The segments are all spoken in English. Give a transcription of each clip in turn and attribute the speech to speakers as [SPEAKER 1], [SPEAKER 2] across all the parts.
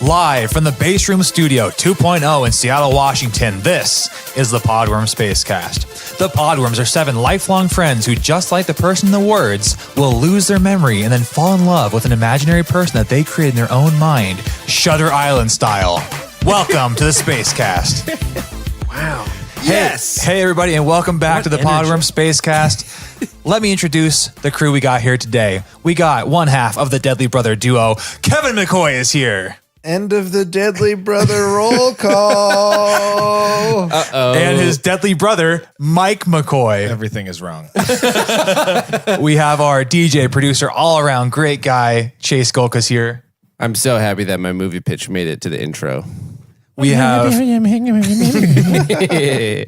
[SPEAKER 1] Live from the Base Room Studio 2.0 in Seattle, Washington, this is the Podworms Spacecast. The Podworms are 7 lifelong friends who, just like the person in the words, will lose their memory and then fall in love with an imaginary person that they create in their own mind, Shutter Island style. Welcome to the Spacecast.
[SPEAKER 2] Wow.
[SPEAKER 1] Yes. Hey, everybody, and welcome back to the Podworms Spacecast. Let me introduce the crew we got here today. We got one half of the Deadly Brother duo. Kevin McCoy is here.
[SPEAKER 3] End of the Deadly Brother roll call.
[SPEAKER 1] And his deadly brother, Mike McCoy.
[SPEAKER 3] Everything is wrong.
[SPEAKER 1] We have our DJ, producer, all-around great guy, Chase Golka's here.
[SPEAKER 2] I'm so happy that my movie pitch made it to the intro.
[SPEAKER 1] We have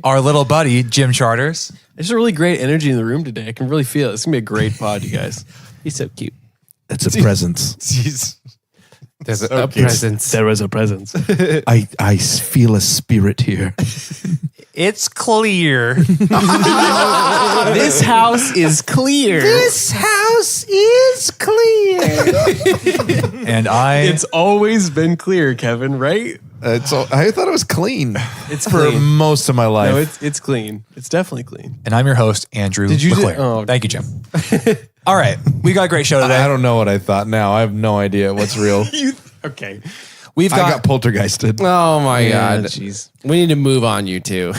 [SPEAKER 1] our little buddy, Jim Charters.
[SPEAKER 4] There's a really great energy in the room today. I can really feel it. It's going to be a great pod, you guys. He's so cute.
[SPEAKER 3] It's a presence.
[SPEAKER 1] Jeez.
[SPEAKER 2] There's a presence.
[SPEAKER 4] There was a presence.
[SPEAKER 3] I feel a spirit here.
[SPEAKER 1] It's clear.
[SPEAKER 4] This house is clear.
[SPEAKER 3] This house is clear.
[SPEAKER 1] And
[SPEAKER 4] It's always been clear, Kevin, right?
[SPEAKER 3] I thought it was clean.
[SPEAKER 4] It's
[SPEAKER 3] for
[SPEAKER 4] clean.
[SPEAKER 3] most of my life.
[SPEAKER 4] No, it's clean. It's definitely clean.
[SPEAKER 1] And I'm your host, Andrew
[SPEAKER 4] Did you
[SPEAKER 1] McClure. Thank you, Jim. All right. We got a great show today.
[SPEAKER 3] I don't know what I thought now. I have no idea what's real.
[SPEAKER 4] Okay.
[SPEAKER 1] We've
[SPEAKER 3] I got poltergeisted.
[SPEAKER 2] Oh my God.
[SPEAKER 4] Jeez.
[SPEAKER 2] We need to move on, you two.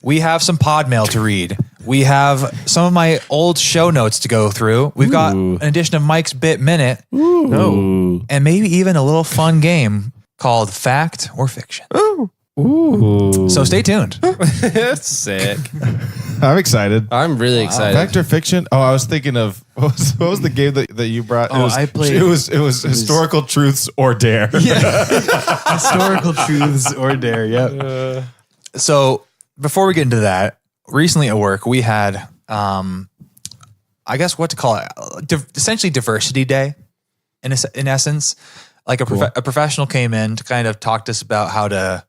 [SPEAKER 1] We have some pod mail to read. We have some of my old show notes to go through. We've got an edition of Mike's Bit Minute.
[SPEAKER 4] No.
[SPEAKER 1] And maybe even a little fun game called Fact or Fiction.
[SPEAKER 3] Ooh.
[SPEAKER 1] So stay tuned.
[SPEAKER 2] That's sick.
[SPEAKER 3] I'm excited.
[SPEAKER 2] I'm really excited.
[SPEAKER 3] Fact or fiction? Oh, I was thinking of what was the game that you brought?
[SPEAKER 4] Oh, I played.
[SPEAKER 3] It was historical truths or dare.
[SPEAKER 4] Historical truths or dare. Yep.
[SPEAKER 1] So before we get into that, recently at work, we had, I guess what to call it, essentially diversity day in essence. Like a professional came in to kind of talk to us about how to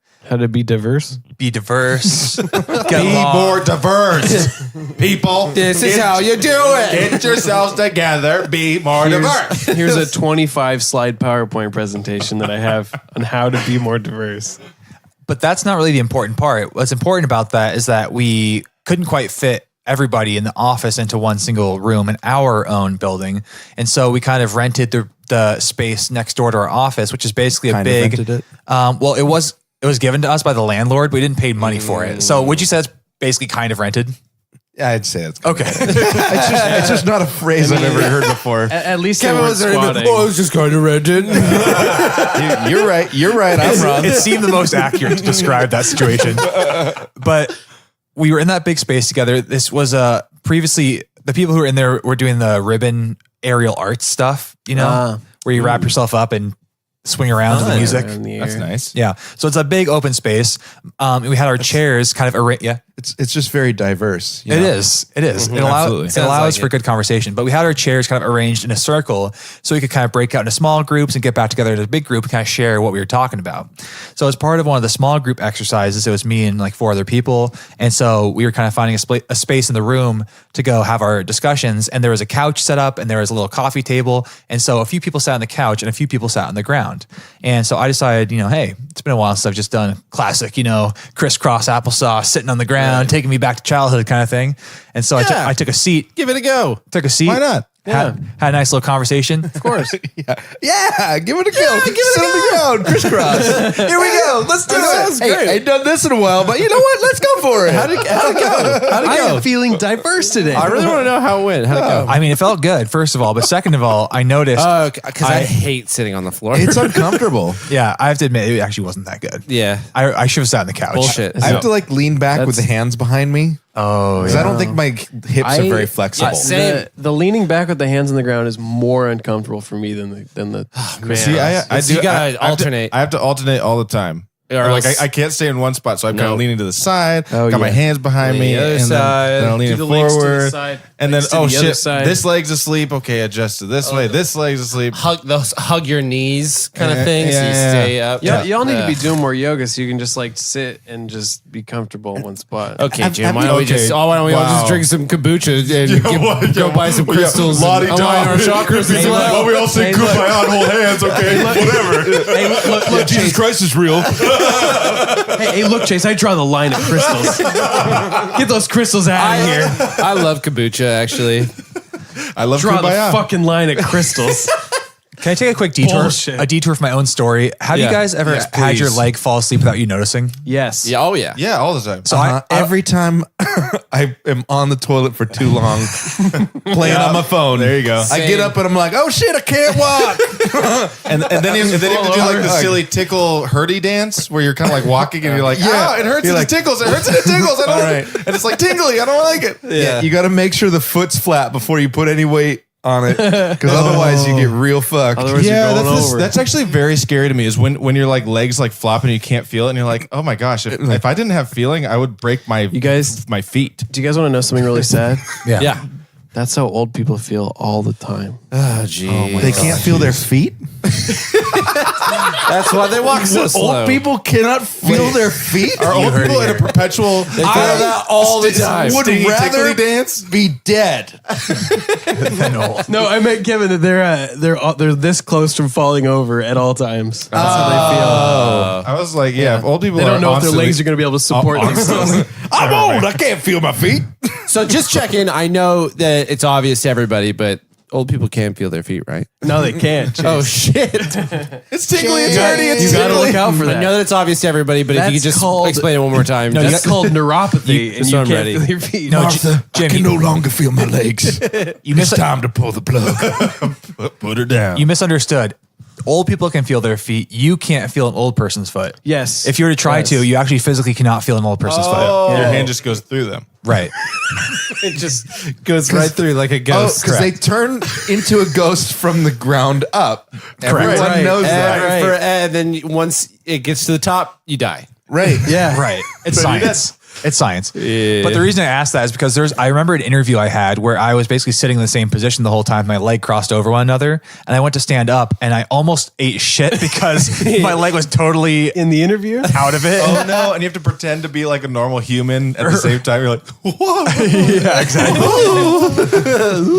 [SPEAKER 4] be diverse.
[SPEAKER 1] be diverse,
[SPEAKER 3] Be more diverse, people.
[SPEAKER 2] This is how you do it.
[SPEAKER 3] Get yourselves together. Be more diverse.
[SPEAKER 4] Here's a 25 slide PowerPoint presentation that I have on how to be more diverse.
[SPEAKER 1] But that's not really the important part. What's important about that is that we couldn't quite fit everybody in the office into one single room in our own building. And so we kind of rented the space next door to our office, which is basically a big, well, it was given to us by the landlord. We didn't pay money for it. So would you say it's basically kind of rented?
[SPEAKER 3] Yeah, I'd say it's
[SPEAKER 1] okay.
[SPEAKER 3] It's just not a phrase I've ever heard before.
[SPEAKER 4] At least
[SPEAKER 2] Kevin was there. Oh, it's just kind of rented.
[SPEAKER 3] You're right. I'm wrong.
[SPEAKER 1] It seemed the most accurate to describe that situation. But we were in that big space together. This was previously the people who were in there were doing the ribbon aerial arts stuff, where you wrap yourself up and swing around to the music.
[SPEAKER 3] That's nice.
[SPEAKER 1] Yeah. So it's a big open space. We had our chairs kind of yeah.
[SPEAKER 3] It's just very diverse.
[SPEAKER 1] It is.
[SPEAKER 3] Mm-hmm.
[SPEAKER 1] It allows for good conversation. But we had our chairs kind of arranged in a circle so we could kind of break out into small groups and get back together as a big group and kind of share what we were talking about. So as part of one of the small group exercises, it was me and like 4 other people. And so we were kind of finding a space in the room to go have our discussions. And there was a couch set up and there was a little coffee table. And so a few people sat on the couch and a few people sat on the ground. And so I decided, hey, it's been a while since I've just done classic, crisscross applesauce, sitting on the ground, taking me back to childhood kind of thing. And so I took a seat.
[SPEAKER 2] Give it a go.
[SPEAKER 1] Took a seat.
[SPEAKER 3] Why not?
[SPEAKER 1] Had a nice little conversation.
[SPEAKER 4] Of course.
[SPEAKER 3] Yeah, give it a go. Sit on the ground, crisscross. Here we go. Let's do it. Hey, I ain't done this in a while, but you know what? Let's go for it. How'd it go?
[SPEAKER 4] I am feeling diverse today.
[SPEAKER 2] I really want to know how it went. How'd it go?
[SPEAKER 1] I mean, it felt good, first of all. But second of all, I noticed.
[SPEAKER 2] Because I hate sitting on the floor.
[SPEAKER 3] It's uncomfortable.
[SPEAKER 1] Yeah, I have to admit, it actually wasn't that good.
[SPEAKER 2] Yeah.
[SPEAKER 1] I should have sat on the couch.
[SPEAKER 2] Bullshit.
[SPEAKER 3] I have to lean back with the hands behind me.
[SPEAKER 1] Oh,
[SPEAKER 3] Because I don't think my hips are very flexible.
[SPEAKER 2] Same.
[SPEAKER 4] The leaning back with the hands on the ground is more uncomfortable for me than the
[SPEAKER 3] See, I
[SPEAKER 2] You gotta alternate.
[SPEAKER 5] I have to alternate all the time.
[SPEAKER 2] Or
[SPEAKER 3] like
[SPEAKER 2] else-
[SPEAKER 3] I can't stay in one spot, so I'm kind
[SPEAKER 2] No.
[SPEAKER 3] of leaning to the side.
[SPEAKER 4] Oh,
[SPEAKER 3] got my
[SPEAKER 4] yeah.
[SPEAKER 3] hands behind me,
[SPEAKER 2] The other
[SPEAKER 3] and
[SPEAKER 2] side.
[SPEAKER 3] then I'm leaning
[SPEAKER 4] Do the legs to the
[SPEAKER 3] forward.
[SPEAKER 4] side,
[SPEAKER 3] And then
[SPEAKER 4] legs to the other
[SPEAKER 3] shit,
[SPEAKER 4] side.
[SPEAKER 3] this leg's asleep. Okay, adjust to this way. This leg's asleep.
[SPEAKER 2] hug your knees kind of
[SPEAKER 3] Yeah,
[SPEAKER 2] thing. So you
[SPEAKER 3] yeah,
[SPEAKER 2] stay up.
[SPEAKER 4] Y'all need to be doing more yoga so you can just like sit and just be comfortable in one spot.
[SPEAKER 2] Okay, Jim.
[SPEAKER 3] have
[SPEAKER 2] Why
[SPEAKER 3] you-
[SPEAKER 2] don't we
[SPEAKER 3] okay.
[SPEAKER 2] just? Why don't we all just
[SPEAKER 3] Wow.
[SPEAKER 2] drink some kombucha and go buy some crystals?
[SPEAKER 3] Lottie
[SPEAKER 2] and align our
[SPEAKER 3] Dom.
[SPEAKER 2] chakras as well.
[SPEAKER 3] Well, we all say kumbaya and hold hands. Okay, whatever.
[SPEAKER 4] Hey, look,
[SPEAKER 3] Jesus
[SPEAKER 4] Chase.
[SPEAKER 3] Christ is real.
[SPEAKER 4] Hey, look, Chase. I draw the line at crystals. Get those crystals out of here.
[SPEAKER 2] I love kombucha. Actually,
[SPEAKER 3] I love
[SPEAKER 4] Draw
[SPEAKER 3] kumbaya.
[SPEAKER 4] the fucking line at crystals.
[SPEAKER 1] Can I take a quick detour?
[SPEAKER 4] Bullshit.
[SPEAKER 1] A detour for my own story. Have you
[SPEAKER 2] Yeah.
[SPEAKER 1] guys ever
[SPEAKER 3] Yes,
[SPEAKER 1] had your
[SPEAKER 3] please.
[SPEAKER 1] leg fall asleep without you noticing?
[SPEAKER 4] Yes.
[SPEAKER 2] yeah. Oh yeah.
[SPEAKER 3] Yeah, all the time.
[SPEAKER 1] So
[SPEAKER 3] Every time I am on the toilet for too long, playing on my phone. There you go. I get
[SPEAKER 2] Same.
[SPEAKER 3] up and I'm like, oh shit, I can't walk. and then you have to do like the silly tickle hurdy dance where you're kind of like walking and you're like, oh, it hurts and it tickles. It hurts and it tickles. I don't. And it's like tingly. I don't like it. Yeah. You got to make sure the foot's flat before you put any weight on it, because otherwise you get real fucked.
[SPEAKER 4] Otherwise you're going over.
[SPEAKER 3] That's actually very scary to me. Is when your like legs like flop and you can't feel it, and you're like, oh my gosh, if I didn't have feeling, I would break my my feet.
[SPEAKER 4] Do you guys want to know something really sad?
[SPEAKER 2] Yeah.
[SPEAKER 4] That's how old people feel all the time.
[SPEAKER 2] Oh gee.
[SPEAKER 3] They can't feel their feet.
[SPEAKER 2] That's why they walk so slow.
[SPEAKER 3] Old people cannot feel their feet. Are old people in a perpetual? They
[SPEAKER 2] feel that all the time.
[SPEAKER 3] Would
[SPEAKER 2] Stingy,
[SPEAKER 3] rather
[SPEAKER 2] tickly
[SPEAKER 3] dance be dead.
[SPEAKER 4] No, I meant Kevin that they're this close from falling over at all times. That's how they feel.
[SPEAKER 3] I was like, yeah, if old people
[SPEAKER 4] They don't know if their
[SPEAKER 3] constantly-
[SPEAKER 4] legs are going to be able to support themselves.
[SPEAKER 3] I'm old. I can't feel my feet.
[SPEAKER 2] So just check in. I know that it's obvious to everybody, but old people can feel their feet, right?
[SPEAKER 4] No, they can't. Chase.
[SPEAKER 2] Oh shit!
[SPEAKER 3] It's tickly. It's dirty. It's
[SPEAKER 4] You got to
[SPEAKER 3] tickly.
[SPEAKER 4] look out for
[SPEAKER 2] I
[SPEAKER 4] that.
[SPEAKER 2] know that it's obvious to everybody, but if you
[SPEAKER 4] That's
[SPEAKER 2] could just
[SPEAKER 4] called-
[SPEAKER 2] explain it one more time.
[SPEAKER 4] That's called neuropathy, and
[SPEAKER 2] just
[SPEAKER 4] you
[SPEAKER 2] so I'm
[SPEAKER 4] can't
[SPEAKER 2] ready.
[SPEAKER 4] feel your feet.
[SPEAKER 1] No,
[SPEAKER 3] Martha,
[SPEAKER 1] Jim,
[SPEAKER 3] I can no longer feel my legs.
[SPEAKER 1] You
[SPEAKER 3] It's time to pull the plug. Put her down.
[SPEAKER 1] You misunderstood. Old people can feel their feet. You can't feel an old person's foot.
[SPEAKER 4] Yes.
[SPEAKER 1] If you were to try
[SPEAKER 4] Yes.
[SPEAKER 1] to, you actually physically cannot feel an old person's foot.
[SPEAKER 3] Your hand just goes through them.
[SPEAKER 1] Right.
[SPEAKER 2] it just goes right through like a
[SPEAKER 3] Oh,
[SPEAKER 2] ghost.
[SPEAKER 3] because they turn into a ghost from the ground up. Everyone
[SPEAKER 2] Right.
[SPEAKER 3] knows that.
[SPEAKER 2] And then once it gets to the top, you die.
[SPEAKER 3] Right.
[SPEAKER 4] Yeah.
[SPEAKER 1] Right. It's science. It's science.
[SPEAKER 2] Yeah.
[SPEAKER 1] But the reason I asked that is because I remember an interview I had where I was basically sitting in the same position the whole time. My leg crossed over one another and I went to stand up and I almost ate shit because my leg was totally
[SPEAKER 4] In the interview?
[SPEAKER 1] out of it.
[SPEAKER 3] Oh no! And you have to pretend to be like a normal human at the same time. You're like, whoa,
[SPEAKER 1] Yeah, exactly.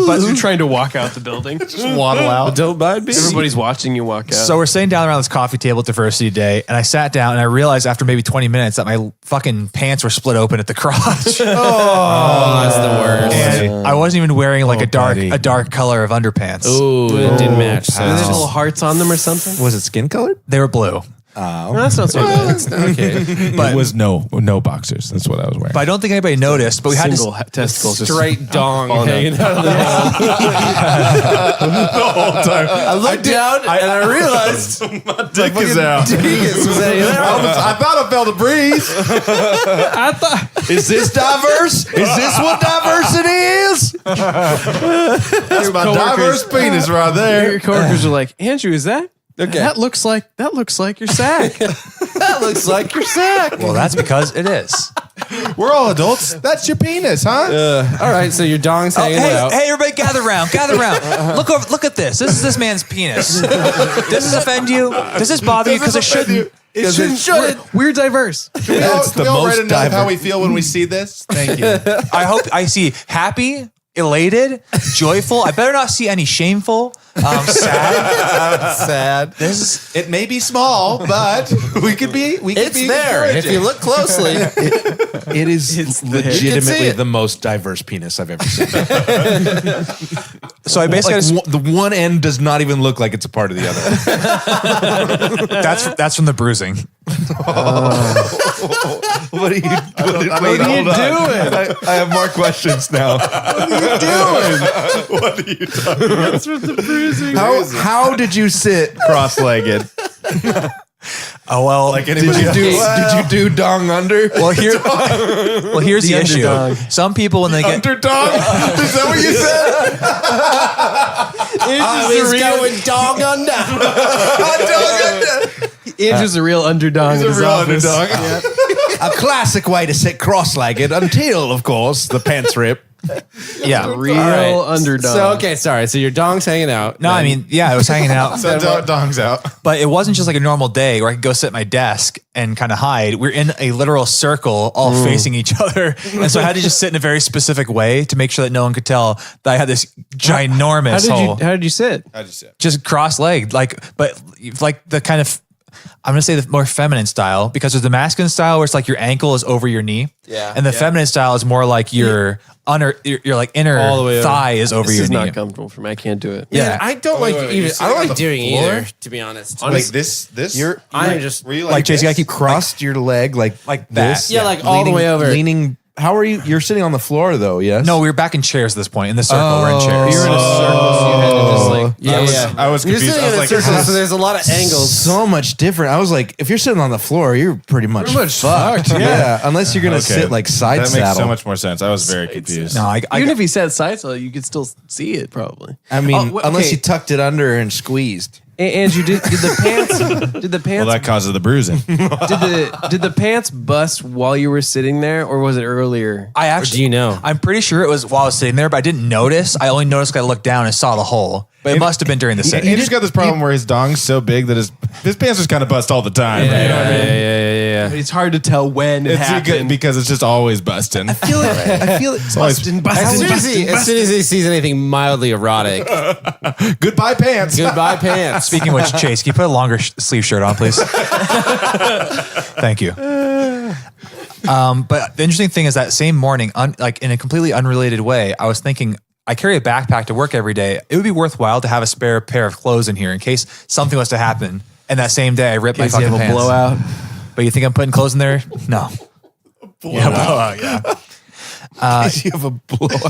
[SPEAKER 4] But you're trying to walk out the building.
[SPEAKER 3] just waddle out.
[SPEAKER 2] Don't mind me.
[SPEAKER 4] Everybody's watching you walk out.
[SPEAKER 1] So we're sitting down around this coffee table at Diversity Day, and I sat down and I realized after maybe 20 minutes that my fucking pants were split open at the crotch.
[SPEAKER 2] That's the worst.
[SPEAKER 1] And I wasn't even wearing like a dark color of underpants.
[SPEAKER 2] Ooh, it didn't match. So
[SPEAKER 4] Are there
[SPEAKER 2] it's
[SPEAKER 4] little hearts on them or something?
[SPEAKER 3] Was it skin colored?
[SPEAKER 1] They were blue.
[SPEAKER 4] Well, that's not so bad.
[SPEAKER 2] okay.
[SPEAKER 3] But it was no boxers. That's what I was wearing.
[SPEAKER 1] But I don't think anybody noticed. But we had
[SPEAKER 4] Single
[SPEAKER 1] this.
[SPEAKER 4] testicles. just-
[SPEAKER 2] Straight dong hanging out of the
[SPEAKER 3] I looked down and I realized my dick is out. I thought I felt a breeze.
[SPEAKER 4] I thought
[SPEAKER 3] Is this diverse? Is this what diversity is? That's my diverse penis right
[SPEAKER 4] your
[SPEAKER 3] there.
[SPEAKER 4] coworkers are like, Andrew, is that? Okay. That looks like your sack.
[SPEAKER 2] That looks like your sack.
[SPEAKER 1] Well, that's because it is.
[SPEAKER 3] We're all adults. That's your penis, huh?
[SPEAKER 2] All right, so your dong's hanging out.
[SPEAKER 1] Hey, everybody, gather around. Look at this. This is this man's penis. Does this offend you? Does this bother you? Because it shouldn't.
[SPEAKER 3] It shouldn't.
[SPEAKER 4] We're diverse.
[SPEAKER 3] That's
[SPEAKER 5] we all write a note of how we feel when we see this. Thank you.
[SPEAKER 1] I hope I see happy, elated, joyful. I better not see any shameful, sad.
[SPEAKER 5] Sad.
[SPEAKER 1] This is
[SPEAKER 5] It may be small, but we could be.
[SPEAKER 2] It's there if you look closely.
[SPEAKER 3] It is legitimately the most diverse penis I've ever seen.
[SPEAKER 1] so. I basically
[SPEAKER 3] The one end does not even look like it's a part of the other.
[SPEAKER 1] that's from the bruising.
[SPEAKER 3] What are you doing? I have more questions now. What are you doing?
[SPEAKER 5] That's what the bruising.
[SPEAKER 3] How did you sit cross-legged?
[SPEAKER 1] Oh well,
[SPEAKER 3] Did you do dong under?
[SPEAKER 1] well here's the issue.
[SPEAKER 4] underdog.
[SPEAKER 1] Some people when they get
[SPEAKER 3] Underdog? Is that what you said?
[SPEAKER 2] He's going dong under.
[SPEAKER 4] Andrew's a real underdog in his office.
[SPEAKER 6] A classic way to sit cross-legged until, of course, the pants rip.
[SPEAKER 1] Yeah.
[SPEAKER 4] Real underdog.
[SPEAKER 2] So, okay, sorry. So your dong's hanging out.
[SPEAKER 1] No, I mean, yeah, I was hanging out.
[SPEAKER 3] So Dong's out.
[SPEAKER 1] But it wasn't just like a normal day where I could go sit at my desk and kind of hide. We're in a literal circle, all facing each other. And so I had to just sit in a very specific way to make sure that no one could tell that I had this ginormous hole.
[SPEAKER 4] How did you sit?
[SPEAKER 3] How'd you say?
[SPEAKER 1] Just cross-legged, but like the kind of, I'm going to say the more feminine style, because there's the masculine style where it's like your ankle is over your knee.
[SPEAKER 2] Yeah.
[SPEAKER 1] And the feminine style is more like your like inner
[SPEAKER 2] All the way
[SPEAKER 1] thigh is over
[SPEAKER 4] This
[SPEAKER 1] your
[SPEAKER 4] is
[SPEAKER 1] knee.
[SPEAKER 4] not comfortable for me. I can't do it.
[SPEAKER 1] Yeah.
[SPEAKER 2] Man, I don't like
[SPEAKER 3] wait,
[SPEAKER 2] even.
[SPEAKER 3] you're
[SPEAKER 2] I
[SPEAKER 3] sitting
[SPEAKER 2] don't
[SPEAKER 3] on
[SPEAKER 2] like
[SPEAKER 3] the
[SPEAKER 2] doing
[SPEAKER 3] floor?
[SPEAKER 2] either, to be honest.
[SPEAKER 3] Like this.
[SPEAKER 2] I'm just
[SPEAKER 3] Were you
[SPEAKER 1] Like Jason, you gotta
[SPEAKER 3] this?
[SPEAKER 1] keep
[SPEAKER 6] Crossed your leg like
[SPEAKER 1] that.
[SPEAKER 6] this.
[SPEAKER 2] Yeah, like all the way over.
[SPEAKER 6] Leaning. How are you? You're sitting on the floor though, yes?
[SPEAKER 1] No, we were back in chairs at this point. In the circle, we're in chairs.
[SPEAKER 4] You're in a circle, so you had to just like.
[SPEAKER 2] Yeah,
[SPEAKER 3] I was
[SPEAKER 2] You're
[SPEAKER 3] confused.
[SPEAKER 2] sitting
[SPEAKER 3] I was
[SPEAKER 2] in a
[SPEAKER 3] like,
[SPEAKER 2] circle,
[SPEAKER 3] is
[SPEAKER 2] so
[SPEAKER 3] this-
[SPEAKER 2] there's a lot of angles.
[SPEAKER 6] So much different. I was like, if you're sitting on the floor, you're pretty much fucked. Yeah, unless you're gonna sit like side
[SPEAKER 3] that
[SPEAKER 6] saddle.
[SPEAKER 3] makes so much more sense. I was very confused.
[SPEAKER 1] No, I
[SPEAKER 4] Even if he said side saddle, you could still see it probably.
[SPEAKER 6] I mean,
[SPEAKER 4] Oh, wait,
[SPEAKER 6] unless
[SPEAKER 4] okay.
[SPEAKER 6] you tucked it under and squeezed.
[SPEAKER 4] Andrew, did the pants? Did the
[SPEAKER 3] Well,
[SPEAKER 4] pants?
[SPEAKER 3] that causes the bruising.
[SPEAKER 4] did the pants bust while you were sitting there, or was it earlier?
[SPEAKER 1] I actually,
[SPEAKER 2] do you know?
[SPEAKER 1] I'm pretty sure it was while I was sitting there, but I didn't notice. I only noticed because I looked down and saw the hole. But it must have been during the set.
[SPEAKER 3] Andrew's got this problem where his dong's so big that his pants just kind of bust all the time.
[SPEAKER 2] Yeah.
[SPEAKER 4] It's hard to tell when it
[SPEAKER 3] It's
[SPEAKER 4] happened.
[SPEAKER 3] good because it's just always busting.
[SPEAKER 6] I feel it.
[SPEAKER 4] Bustin', bustin',
[SPEAKER 2] As soon as he sees anything mildly erotic,
[SPEAKER 3] Goodbye pants.
[SPEAKER 2] goodbye pants.
[SPEAKER 1] Speaking of which, Chase, can you put a longer sleeve shirt on, please? Thank you. But the interesting thing is that same morning, like in a completely unrelated way, I was thinking, I carry a backpack to work every day. It would be worthwhile to have a spare pair of clothes in here in case something was to happen. And that same day, I ripped my
[SPEAKER 4] Case you
[SPEAKER 1] fucking
[SPEAKER 4] have a
[SPEAKER 1] pants.
[SPEAKER 4] blowout.
[SPEAKER 1] But you think I'm putting clothes in there? No. Yeah, blowout. Yeah.
[SPEAKER 6] You have a blowout.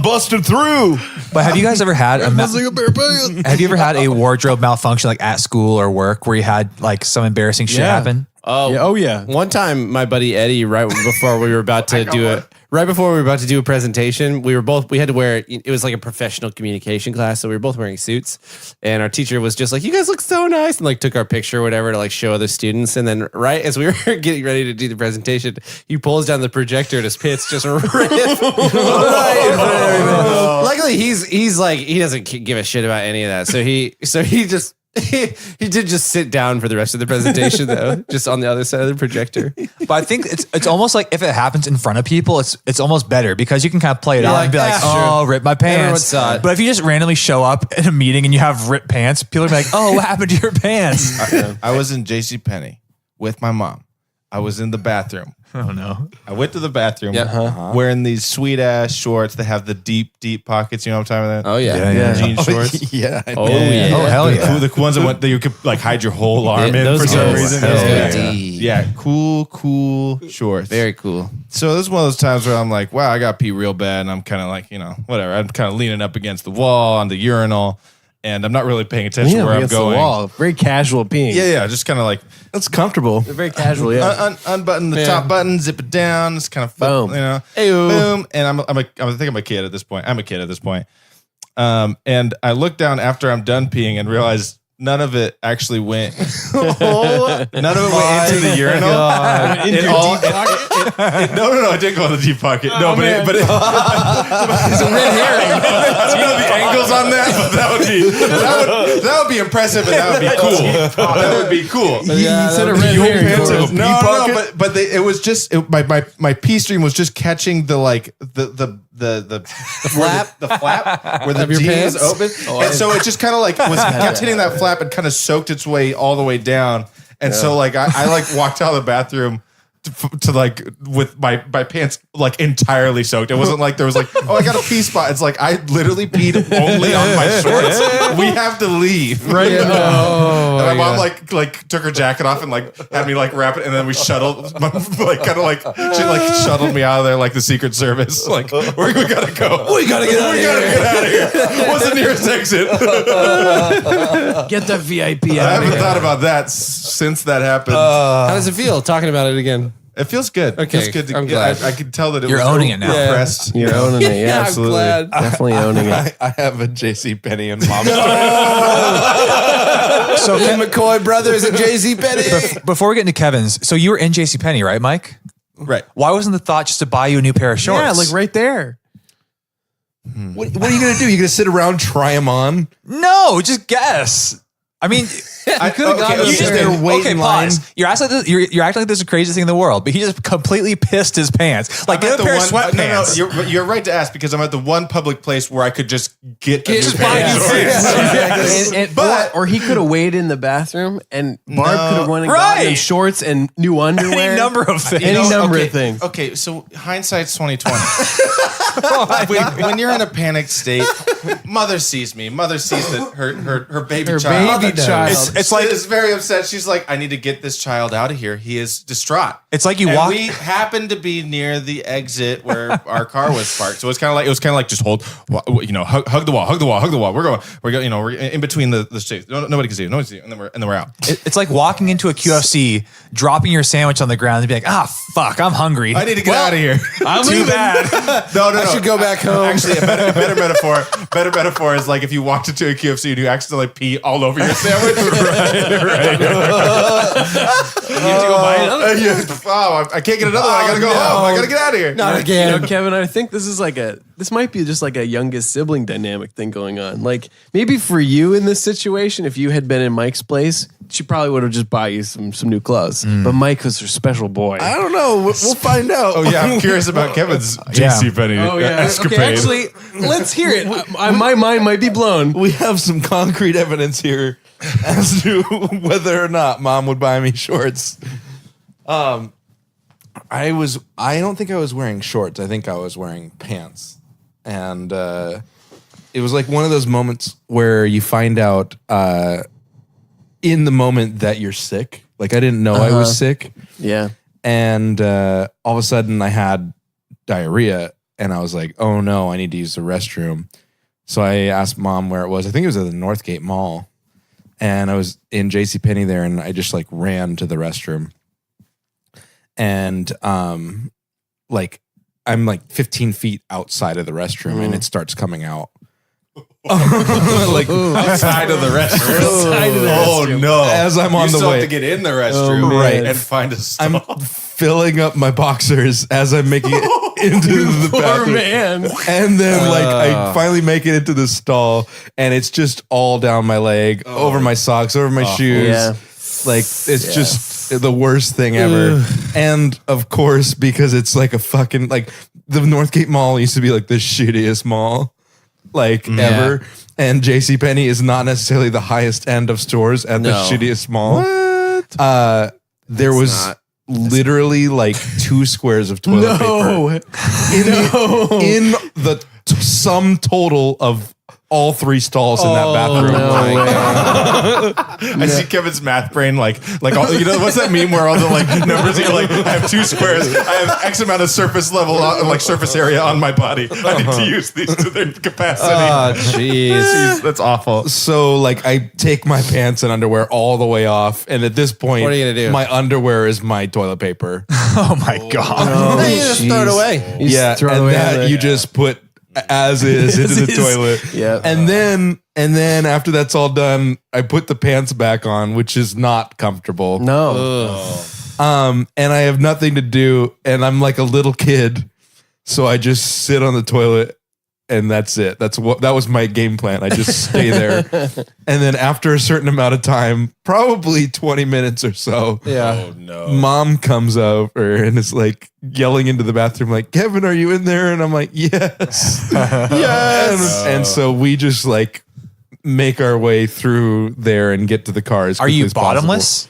[SPEAKER 6] Busted through.
[SPEAKER 1] But have you guys ever had have you ever had a wardrobe malfunction like at school or work where you had like some embarrassing shit
[SPEAKER 4] Yeah.
[SPEAKER 1] happen?
[SPEAKER 2] Oh,
[SPEAKER 4] Yeah.
[SPEAKER 2] One time, my buddy Eddie, right before we were about to do it, right before we were about to do a presentation, we had to wear, it was like a professional communication class. So we were both wearing suits, and our teacher was just like, "You guys look so nice," and like took our picture or whatever to like show other students. And then right as we were getting ready to do the presentation, he pulls down the projector and his pits just rip right in front of everybody. Luckily, he's like, he doesn't give a shit about any of that. So he just, he did just sit down for the rest of the presentation though, just on the other side of the projector.
[SPEAKER 1] But I think it's almost like if it happens in front of people, it's almost better because you can kind of play it out and be like,
[SPEAKER 2] yeah,
[SPEAKER 1] oh, rip my
[SPEAKER 2] Everyone
[SPEAKER 1] pants.
[SPEAKER 2] saw it.
[SPEAKER 1] But if you just randomly show up in a meeting and you have ripped pants, people are like, oh, what happened to your pants?
[SPEAKER 3] I was in JCPenney with my mom. I was in the bathroom.
[SPEAKER 1] Oh no.
[SPEAKER 3] I went to the bathroom
[SPEAKER 2] Yeah.
[SPEAKER 3] wearing these sweet ass shorts that have the deep pockets. You know what I'm talking about?
[SPEAKER 2] Oh yeah.
[SPEAKER 1] Yeah.
[SPEAKER 3] Jean shorts.
[SPEAKER 6] Yeah.
[SPEAKER 2] Oh yeah.
[SPEAKER 1] Oh hell yeah.
[SPEAKER 3] The ones that you could like hide your whole arm
[SPEAKER 2] Yeah,
[SPEAKER 3] in
[SPEAKER 2] those
[SPEAKER 3] for some
[SPEAKER 2] go
[SPEAKER 3] reason.
[SPEAKER 2] hell
[SPEAKER 3] Yeah.
[SPEAKER 2] deep.
[SPEAKER 3] Yeah, cool shorts.
[SPEAKER 2] Very cool.
[SPEAKER 3] So this is one of those times where I'm like, wow, I got pee real bad, and I'm kind of like, whatever. I'm kind of leaning up against the wall on the urinal, and I'm not really paying attention
[SPEAKER 4] Yeah,
[SPEAKER 3] where I'm
[SPEAKER 4] against the
[SPEAKER 3] going.
[SPEAKER 4] wall. Very casual peeing.
[SPEAKER 3] Yeah, just kind of like
[SPEAKER 6] That's comfortable.
[SPEAKER 4] Very casual. Yeah.
[SPEAKER 3] unbutton the top button, zip it down. It's kind of
[SPEAKER 4] Boom.
[SPEAKER 3] Ayo. Boom. And I think I'm a kid at this point. I'm a kid at this point. And I look down after I'm done peeing and realize none of it actually went. None of it went into the urinal. No, it didn't go in the deep pocket. No, but it
[SPEAKER 4] It's a red herring.
[SPEAKER 3] the angles on that would be impressive, and that would be cool. That would be cool.
[SPEAKER 4] He said a red herring.
[SPEAKER 3] Pants
[SPEAKER 4] for
[SPEAKER 3] in
[SPEAKER 4] us.
[SPEAKER 3] a no, but it was just my pee stream was just catching the flap where the
[SPEAKER 2] Of your
[SPEAKER 3] D
[SPEAKER 2] pants?
[SPEAKER 3] is open, and so it just kind of like kept hitting that flap and kind of soaked its way all the way down, and so like I like walked out of the bathroom to like with my pants like entirely soaked. It wasn't like there was like, oh, I got a pee spot. It's like I literally peed only on my shorts. We have to leave right now. And my mom like took her jacket off and like had me like wrap it, and then we shuttled like kind of like she like shuttled me out of there like the Secret Service. Like we gotta go. We gotta get out of here. What's the nearest exit?
[SPEAKER 4] Get the VIP
[SPEAKER 3] I
[SPEAKER 4] out of
[SPEAKER 3] haven't
[SPEAKER 4] here.
[SPEAKER 3] thought about that since that happened.
[SPEAKER 2] How does it feel talking about it again?
[SPEAKER 3] It feels good.
[SPEAKER 2] Okay,
[SPEAKER 3] It feels good.
[SPEAKER 2] I'm glad.
[SPEAKER 3] I could tell that
[SPEAKER 1] You're owning it now.
[SPEAKER 3] Repressed.
[SPEAKER 4] You're owning it. Yeah,
[SPEAKER 2] I'm
[SPEAKER 3] absolutely.
[SPEAKER 2] glad.
[SPEAKER 4] definitely owning it.
[SPEAKER 6] I have a JC Penney and mom.
[SPEAKER 2] So McCoy brothers at JC Penney.
[SPEAKER 1] Before we get into Kevin's, so you were in JCPenney, right, Mike?
[SPEAKER 3] Right.
[SPEAKER 1] Why wasn't the thought just to buy you a new pair of shorts?
[SPEAKER 4] Yeah, like right there.
[SPEAKER 6] What are you gonna do? You gonna sit around, try them on?
[SPEAKER 1] No, just guess. I mean,
[SPEAKER 3] I could have
[SPEAKER 6] gotten
[SPEAKER 1] you
[SPEAKER 6] sit there, wait in line.
[SPEAKER 1] pause. You're acting like this, you're acting like this is the craziest thing in the world, but he just completely pissed his pants. Like, get a pair of sweatpants.
[SPEAKER 3] You're right to ask because I'm at the one public place where I could just get a new
[SPEAKER 1] just
[SPEAKER 3] pair
[SPEAKER 1] buy
[SPEAKER 3] of
[SPEAKER 1] new
[SPEAKER 3] shorts.
[SPEAKER 1] pants.
[SPEAKER 4] Or he could have waited in the bathroom and Barb could have went and
[SPEAKER 1] Right.
[SPEAKER 4] gotten him shorts and new underwear.
[SPEAKER 1] Any number of things.
[SPEAKER 4] Any number
[SPEAKER 3] okay,
[SPEAKER 4] of things.
[SPEAKER 3] Okay, so hindsight's 2020. when you're in a panicked state, mother sees me. Mother sees that her baby child.
[SPEAKER 4] baby child.
[SPEAKER 1] It's like
[SPEAKER 3] is very upset. She's like, I need to get this child out of here. He is distraught.
[SPEAKER 1] it's like you
[SPEAKER 3] And
[SPEAKER 1] walk.
[SPEAKER 3] we happened to be near the exit where our car was parked, so it's kind of like just hug the wall. We're going, we're in between the states. Nobody can see it. Nobody can see it. And then we're out.
[SPEAKER 1] It's like walking into a QFC, dropping your sandwich on the ground, and be like, fuck, I'm hungry.
[SPEAKER 3] I need to get out of here.
[SPEAKER 1] Too bad.
[SPEAKER 3] No.
[SPEAKER 2] I should go back home.
[SPEAKER 3] Actually, a better metaphor is like if you walked into a QFC and you accidentally pee all over your sandwich. right. You need to go buy another. I can't get another one. I gotta go home. I gotta get out of here.
[SPEAKER 2] Not again.
[SPEAKER 4] Kevin, I think this might be just like a youngest sibling dynamic thing going on. Like maybe for you in this situation, if you had been in Mike's place, she probably would have just bought you some new clothes. But Mike was her special boy.
[SPEAKER 6] I don't know. We'll find out.
[SPEAKER 3] Oh yeah, I'm curious about Kevin's JCPenney escapade.
[SPEAKER 4] Okay, actually, let's hear it. My mind might be blown.
[SPEAKER 6] We have some concrete evidence here as to whether or not mom would buy me shorts. I don't think I was wearing shorts. I think I was wearing pants. And it was like one of those moments where you find out in the moment that you're sick. Like I didn't know I was sick.
[SPEAKER 4] Yeah.
[SPEAKER 6] And all of a sudden I had diarrhea and I was like, oh no, I need to use the restroom. So I asked mom where it was. I think it was at the Northgate Mall. And I was in JCPenney there and I just like ran to the restroom. And like I'm like 15 feet outside of the restroom and it starts coming out. Like
[SPEAKER 3] Outside of the restroom.
[SPEAKER 4] Oh
[SPEAKER 3] no!
[SPEAKER 6] As I'm on
[SPEAKER 3] you
[SPEAKER 6] the
[SPEAKER 3] still
[SPEAKER 6] way.
[SPEAKER 3] have to get in the restroom,
[SPEAKER 6] right.
[SPEAKER 3] and find a stall.
[SPEAKER 6] I'm filling up my boxers as I'm making it into the
[SPEAKER 4] Poor
[SPEAKER 6] bathroom.
[SPEAKER 4] man.
[SPEAKER 6] And then like I finally make it into the stall and it's just all down my leg, over my socks, over my shoes.
[SPEAKER 4] Yeah.
[SPEAKER 6] Like it's just the worst thing ever. And of course, because it's like a fucking like the Northgate Mall used to be like the shittiest mall like ever. And JCPenney is not necessarily the highest end of stores at the shittiest mall. What? There was literally like 2 squares of toilet paper in the sum total of all 3 stalls in that bathroom.
[SPEAKER 3] I see Kevin's math brain like all, what's that meme where all the like numbers are like I have 2 squares, I have X amount of surface level like surface area on my body. I need to use these to their capacity.
[SPEAKER 2] Oh, jeez.
[SPEAKER 3] That's awful.
[SPEAKER 6] So like I take my pants and underwear all the way off, and at this point,
[SPEAKER 2] What are you gonna do?
[SPEAKER 6] My underwear is my toilet paper.
[SPEAKER 1] Oh my God.
[SPEAKER 2] Then you just throw it away.
[SPEAKER 6] Yeah,
[SPEAKER 4] throw it
[SPEAKER 6] and
[SPEAKER 4] away
[SPEAKER 6] that
[SPEAKER 4] on the-
[SPEAKER 6] you just put as is into the toilet.
[SPEAKER 4] Yeah.
[SPEAKER 6] And then after that's all done, I put the pants back on, which is not comfortable.
[SPEAKER 4] No.
[SPEAKER 6] And I have nothing to do, and I'm like a little kid, so I just sit on the toilet, and that's it. That was my game plan. I just stay there, and then after a certain amount of time, probably 20 minutes or so,
[SPEAKER 2] Yeah.
[SPEAKER 3] Oh no.
[SPEAKER 6] mom comes over and is like yelling into the bathroom, like, Kevin, are you in there? And I'm like, yes, yes. And so we just like make our way through there and get to the car as
[SPEAKER 1] Are
[SPEAKER 6] quickly
[SPEAKER 1] you
[SPEAKER 6] as possible.
[SPEAKER 1] bottomless?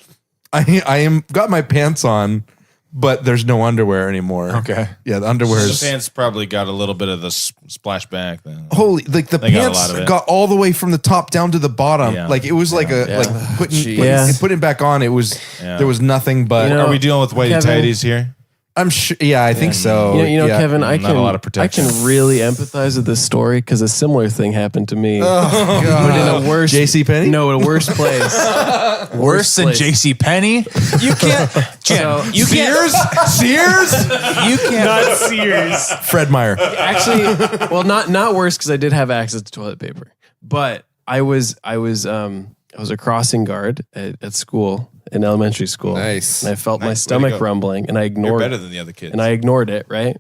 [SPEAKER 6] I am got my pants on, but there's no underwear anymore.
[SPEAKER 1] Okay.
[SPEAKER 6] Yeah, the underwear
[SPEAKER 3] The
[SPEAKER 6] is
[SPEAKER 3] pants probably got a little bit of the splash back then.
[SPEAKER 6] holy. Like the
[SPEAKER 3] They got a
[SPEAKER 6] pants
[SPEAKER 3] lot of it.
[SPEAKER 6] got all the way from the top down to the bottom.
[SPEAKER 3] Yeah.
[SPEAKER 6] Like it was like a like putting
[SPEAKER 4] Yeah.
[SPEAKER 6] putting it back on. It was
[SPEAKER 3] Yeah.
[SPEAKER 6] there was nothing but
[SPEAKER 4] You know,
[SPEAKER 3] Are we dealing with whitey
[SPEAKER 4] Kevin-
[SPEAKER 3] tighties here?
[SPEAKER 6] I'm sure. Yeah, I think so.
[SPEAKER 4] You know,
[SPEAKER 6] Yeah.
[SPEAKER 4] Kevin, I
[SPEAKER 3] Not a lot of
[SPEAKER 4] can
[SPEAKER 3] protection.
[SPEAKER 4] really empathize with this story because a similar thing happened to me,
[SPEAKER 6] Oh,
[SPEAKER 4] but in a worse
[SPEAKER 6] JCPenney?
[SPEAKER 4] No, in a worse place.
[SPEAKER 1] Worse than
[SPEAKER 4] place.
[SPEAKER 1] J.C. Penney. You can't. Jim,
[SPEAKER 4] So-
[SPEAKER 1] you can't.
[SPEAKER 6] Sears?
[SPEAKER 1] You can't.
[SPEAKER 4] Sears.
[SPEAKER 6] Fred Meyer.
[SPEAKER 4] Actually, well, not worse because I did have access to toilet paper, but I was a crossing guard at school in elementary school.
[SPEAKER 2] Nice.
[SPEAKER 4] And I felt my
[SPEAKER 3] Nice. Way to
[SPEAKER 4] stomach
[SPEAKER 3] go.
[SPEAKER 4] rumbling, and I
[SPEAKER 3] You're
[SPEAKER 4] ignored
[SPEAKER 3] better
[SPEAKER 4] it.
[SPEAKER 3] than the other kids.
[SPEAKER 4] And I ignored it, right?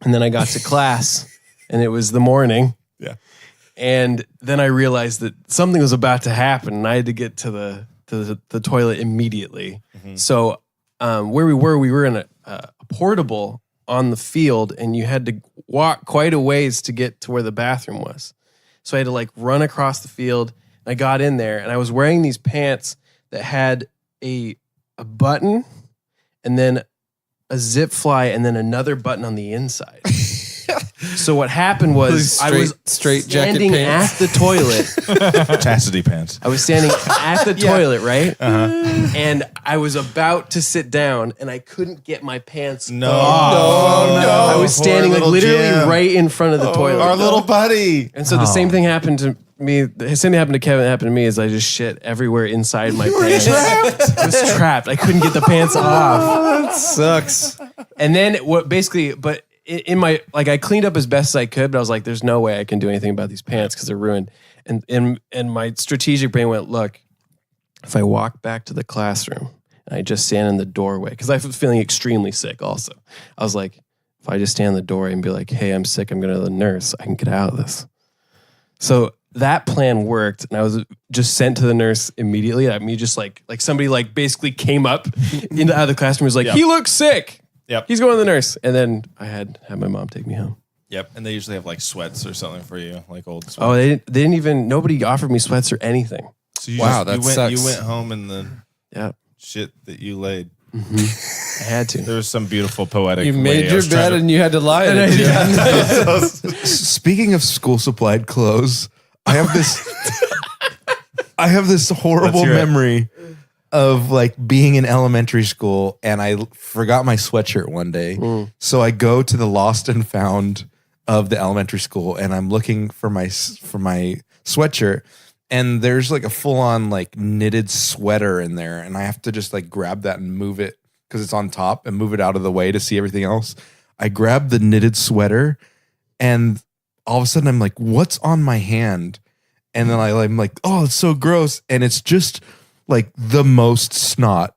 [SPEAKER 4] And then I got to class, and it was the morning.
[SPEAKER 3] Yeah.
[SPEAKER 4] And then I realized that something was about to happen, and I had to get to the toilet immediately.
[SPEAKER 3] Mm-hmm.
[SPEAKER 4] So where we were in a portable on the field, and you had to walk quite a ways to get to where the bathroom was. So I had to like run across the field. And I got in there, and I was wearing these pants that had a button, and then a zip fly, and then another button on the inside. So what happened was I was
[SPEAKER 2] straight jacket
[SPEAKER 4] standing
[SPEAKER 2] pants.
[SPEAKER 4] at the toilet.
[SPEAKER 3] Chastity pants.
[SPEAKER 4] I was standing at the toilet, right? And I was about to sit down, and I couldn't get my pants
[SPEAKER 3] No.
[SPEAKER 4] off.
[SPEAKER 3] No.
[SPEAKER 4] I was
[SPEAKER 3] Poor
[SPEAKER 4] standing like
[SPEAKER 3] little
[SPEAKER 4] literally
[SPEAKER 3] Jim.
[SPEAKER 4] right in front of the toilet.
[SPEAKER 3] Our little buddy.
[SPEAKER 4] And so the same thing happened to me. The same thing happened to Kevin. That happened to me is I just shit everywhere inside my pants. I was trapped. I couldn't get the pants off.
[SPEAKER 2] Sucks.
[SPEAKER 4] And then what basically, but in my, like I cleaned up as best as I could, but I was like, there's no way I can do anything about these pants because they're ruined. And my strategic brain went, look, if I walk back to the classroom and I just stand in the doorway, because I was feeling extremely sick also. I was like, if I just stand in the doorway and be like, hey, I'm sick, I'm going to the nurse, I can get out of this. So that plan worked, and I was just sent to the nurse immediately. I mean, just like somebody like basically came up out of the classroom and was like, he looks sick.
[SPEAKER 3] Yep.
[SPEAKER 4] He's going to the nurse. And then I had my mom take me home.
[SPEAKER 3] Yep. And they usually have like sweats or something for you, like old sweats.
[SPEAKER 4] Oh, they didn't even, nobody offered me sweats or anything.
[SPEAKER 3] So you
[SPEAKER 2] Wow,
[SPEAKER 3] just,
[SPEAKER 2] that
[SPEAKER 3] you
[SPEAKER 2] sucks.
[SPEAKER 3] went home in the
[SPEAKER 4] Yeah,
[SPEAKER 3] shit that you laid.
[SPEAKER 4] I had to.
[SPEAKER 3] There was some beautiful poetic.
[SPEAKER 2] You
[SPEAKER 3] way
[SPEAKER 2] made
[SPEAKER 3] I
[SPEAKER 2] your
[SPEAKER 3] was trying
[SPEAKER 2] bed
[SPEAKER 3] to-
[SPEAKER 2] and you had to lie in it.
[SPEAKER 6] Speaking of school supplied clothes, I have this horrible
[SPEAKER 3] Let's hear it.
[SPEAKER 6] memory of like being in elementary school, and I forgot my sweatshirt one day. So I go to the lost and found of the elementary school, and I'm looking for my sweatshirt, and there's like a full on like knitted sweater in there, and I have to just like grab that and move it because it's on top and move it out of the way to see everything else. I grab the knitted sweater, and all of a sudden I'm like, what's on my hand? And then I'm like, oh, it's so gross. And it's just like the most snot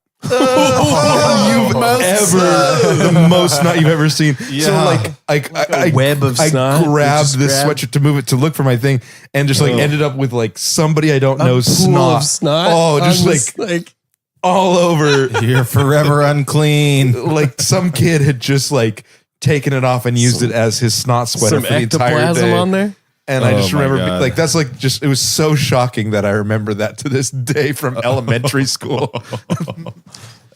[SPEAKER 6] you've ever seen. So like I
[SPEAKER 4] web of snot.
[SPEAKER 6] I grabbed
[SPEAKER 4] Just
[SPEAKER 6] this
[SPEAKER 4] grabbed-
[SPEAKER 6] sweatshirt to move it to look for my thing, and just like ended up with like somebody I don't know
[SPEAKER 4] Pool
[SPEAKER 6] snot.
[SPEAKER 4] of snot.
[SPEAKER 6] Oh, just
[SPEAKER 4] on this,
[SPEAKER 6] like all over.
[SPEAKER 3] You're forever unclean.
[SPEAKER 6] Like some kid had just like taken it off and used it as his snot sweater
[SPEAKER 4] some
[SPEAKER 6] for the entire
[SPEAKER 4] ectoplasm
[SPEAKER 6] day.
[SPEAKER 4] on there.
[SPEAKER 6] And I
[SPEAKER 3] Oh
[SPEAKER 6] just
[SPEAKER 3] my
[SPEAKER 6] remember,
[SPEAKER 3] God.
[SPEAKER 6] like, that's like just, it was so shocking that I remember that to this day from elementary school.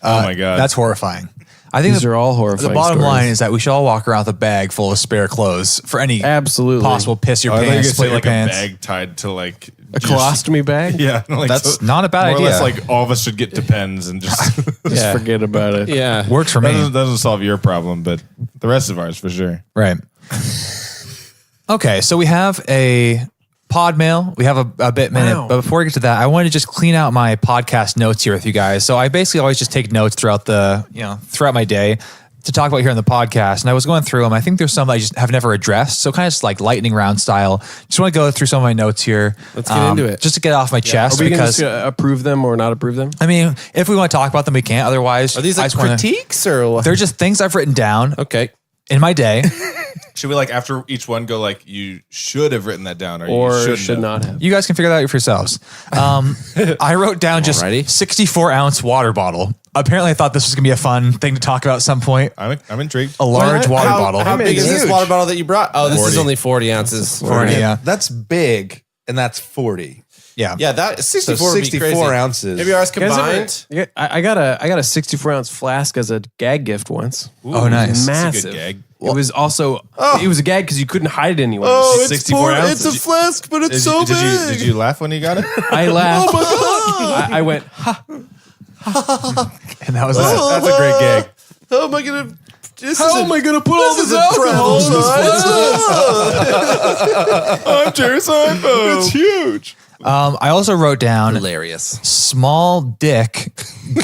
[SPEAKER 3] Oh my God.
[SPEAKER 1] That's horrifying. I think
[SPEAKER 4] These are all horrifying.
[SPEAKER 1] the bottom
[SPEAKER 4] stories.
[SPEAKER 1] line is that we should all walk around with a bag full of spare clothes for any
[SPEAKER 4] Absolutely.
[SPEAKER 1] possible piss your
[SPEAKER 3] I thought you were
[SPEAKER 1] pants,
[SPEAKER 3] gonna
[SPEAKER 1] split
[SPEAKER 3] say
[SPEAKER 1] your
[SPEAKER 3] like
[SPEAKER 1] pants.
[SPEAKER 3] a bag tied to like
[SPEAKER 4] A colostomy bag?
[SPEAKER 3] Yeah, like
[SPEAKER 1] That's not a bad
[SPEAKER 3] more
[SPEAKER 1] idea.
[SPEAKER 3] or less like all of us should get Depends and just
[SPEAKER 4] Just forget about it.
[SPEAKER 2] Yeah.
[SPEAKER 1] Works for
[SPEAKER 3] that
[SPEAKER 1] me.
[SPEAKER 3] doesn't solve your problem, but the rest of ours for sure.
[SPEAKER 1] Right. Okay, so we have a pod mail. We have a bit minute,
[SPEAKER 4] Wow.
[SPEAKER 1] but before we get to that, I wanted to just clean out my podcast notes here with you guys. So I basically always just take notes throughout my day to talk about here on the podcast. And I was going through them. I think there's some I just have never addressed. So kind of just like lightning round style. Just want to go through some of my notes here.
[SPEAKER 2] Let's get into it.
[SPEAKER 1] Just to get off my chest
[SPEAKER 4] Are we going
[SPEAKER 1] because
[SPEAKER 4] to approve them or not approve them?
[SPEAKER 1] I mean, if we want to talk about them, we can. Otherwise,
[SPEAKER 2] Are these
[SPEAKER 1] I
[SPEAKER 2] like
[SPEAKER 1] just wanna-
[SPEAKER 2] critiques or what?
[SPEAKER 1] They're just things I've written down
[SPEAKER 2] Okay.
[SPEAKER 1] in my day.
[SPEAKER 3] Should we like after each one go like you should have written that down or
[SPEAKER 4] Or
[SPEAKER 3] you shouldn't
[SPEAKER 4] should
[SPEAKER 3] have?
[SPEAKER 4] not have?
[SPEAKER 1] You guys can figure that out for yourselves. I wrote down just
[SPEAKER 2] Alrighty.
[SPEAKER 1] 64 ounce water bottle. Apparently, I thought this was gonna be a fun thing to talk about at some point.
[SPEAKER 3] I'm intrigued.
[SPEAKER 1] A large water bottle.
[SPEAKER 2] How big is this
[SPEAKER 6] Huge.
[SPEAKER 2] water bottle that you brought? Oh, this is
[SPEAKER 3] 40.
[SPEAKER 2] only 40 ounces.
[SPEAKER 1] 40, yeah.
[SPEAKER 6] That's big, and that's 40.
[SPEAKER 1] Yeah.
[SPEAKER 2] Yeah, that 64
[SPEAKER 6] So
[SPEAKER 2] would be
[SPEAKER 6] 64
[SPEAKER 2] crazy.
[SPEAKER 6] ounces.
[SPEAKER 2] Maybe ours
[SPEAKER 4] You guys ever-
[SPEAKER 2] combined.
[SPEAKER 4] Yeah, I got a 64 ounce flask as a gag gift once.
[SPEAKER 1] Oh, nice.
[SPEAKER 3] That's a
[SPEAKER 4] Massive.
[SPEAKER 3] good gag.
[SPEAKER 4] It was also it was a gag because you couldn't hide it anywhere.
[SPEAKER 2] Oh,
[SPEAKER 4] It was 64 ounces.
[SPEAKER 2] flask, but it's
[SPEAKER 3] Did you laugh when you got it?
[SPEAKER 4] I laughed. I went, ha.
[SPEAKER 1] And that was that.
[SPEAKER 3] That's a great gag.
[SPEAKER 2] How am I gonna?
[SPEAKER 4] How am I going to put all this alcohol in this?
[SPEAKER 3] I'm Jerry Seinfeld.
[SPEAKER 6] It's huge.
[SPEAKER 1] I also wrote down
[SPEAKER 2] Hilarious.
[SPEAKER 1] small dick,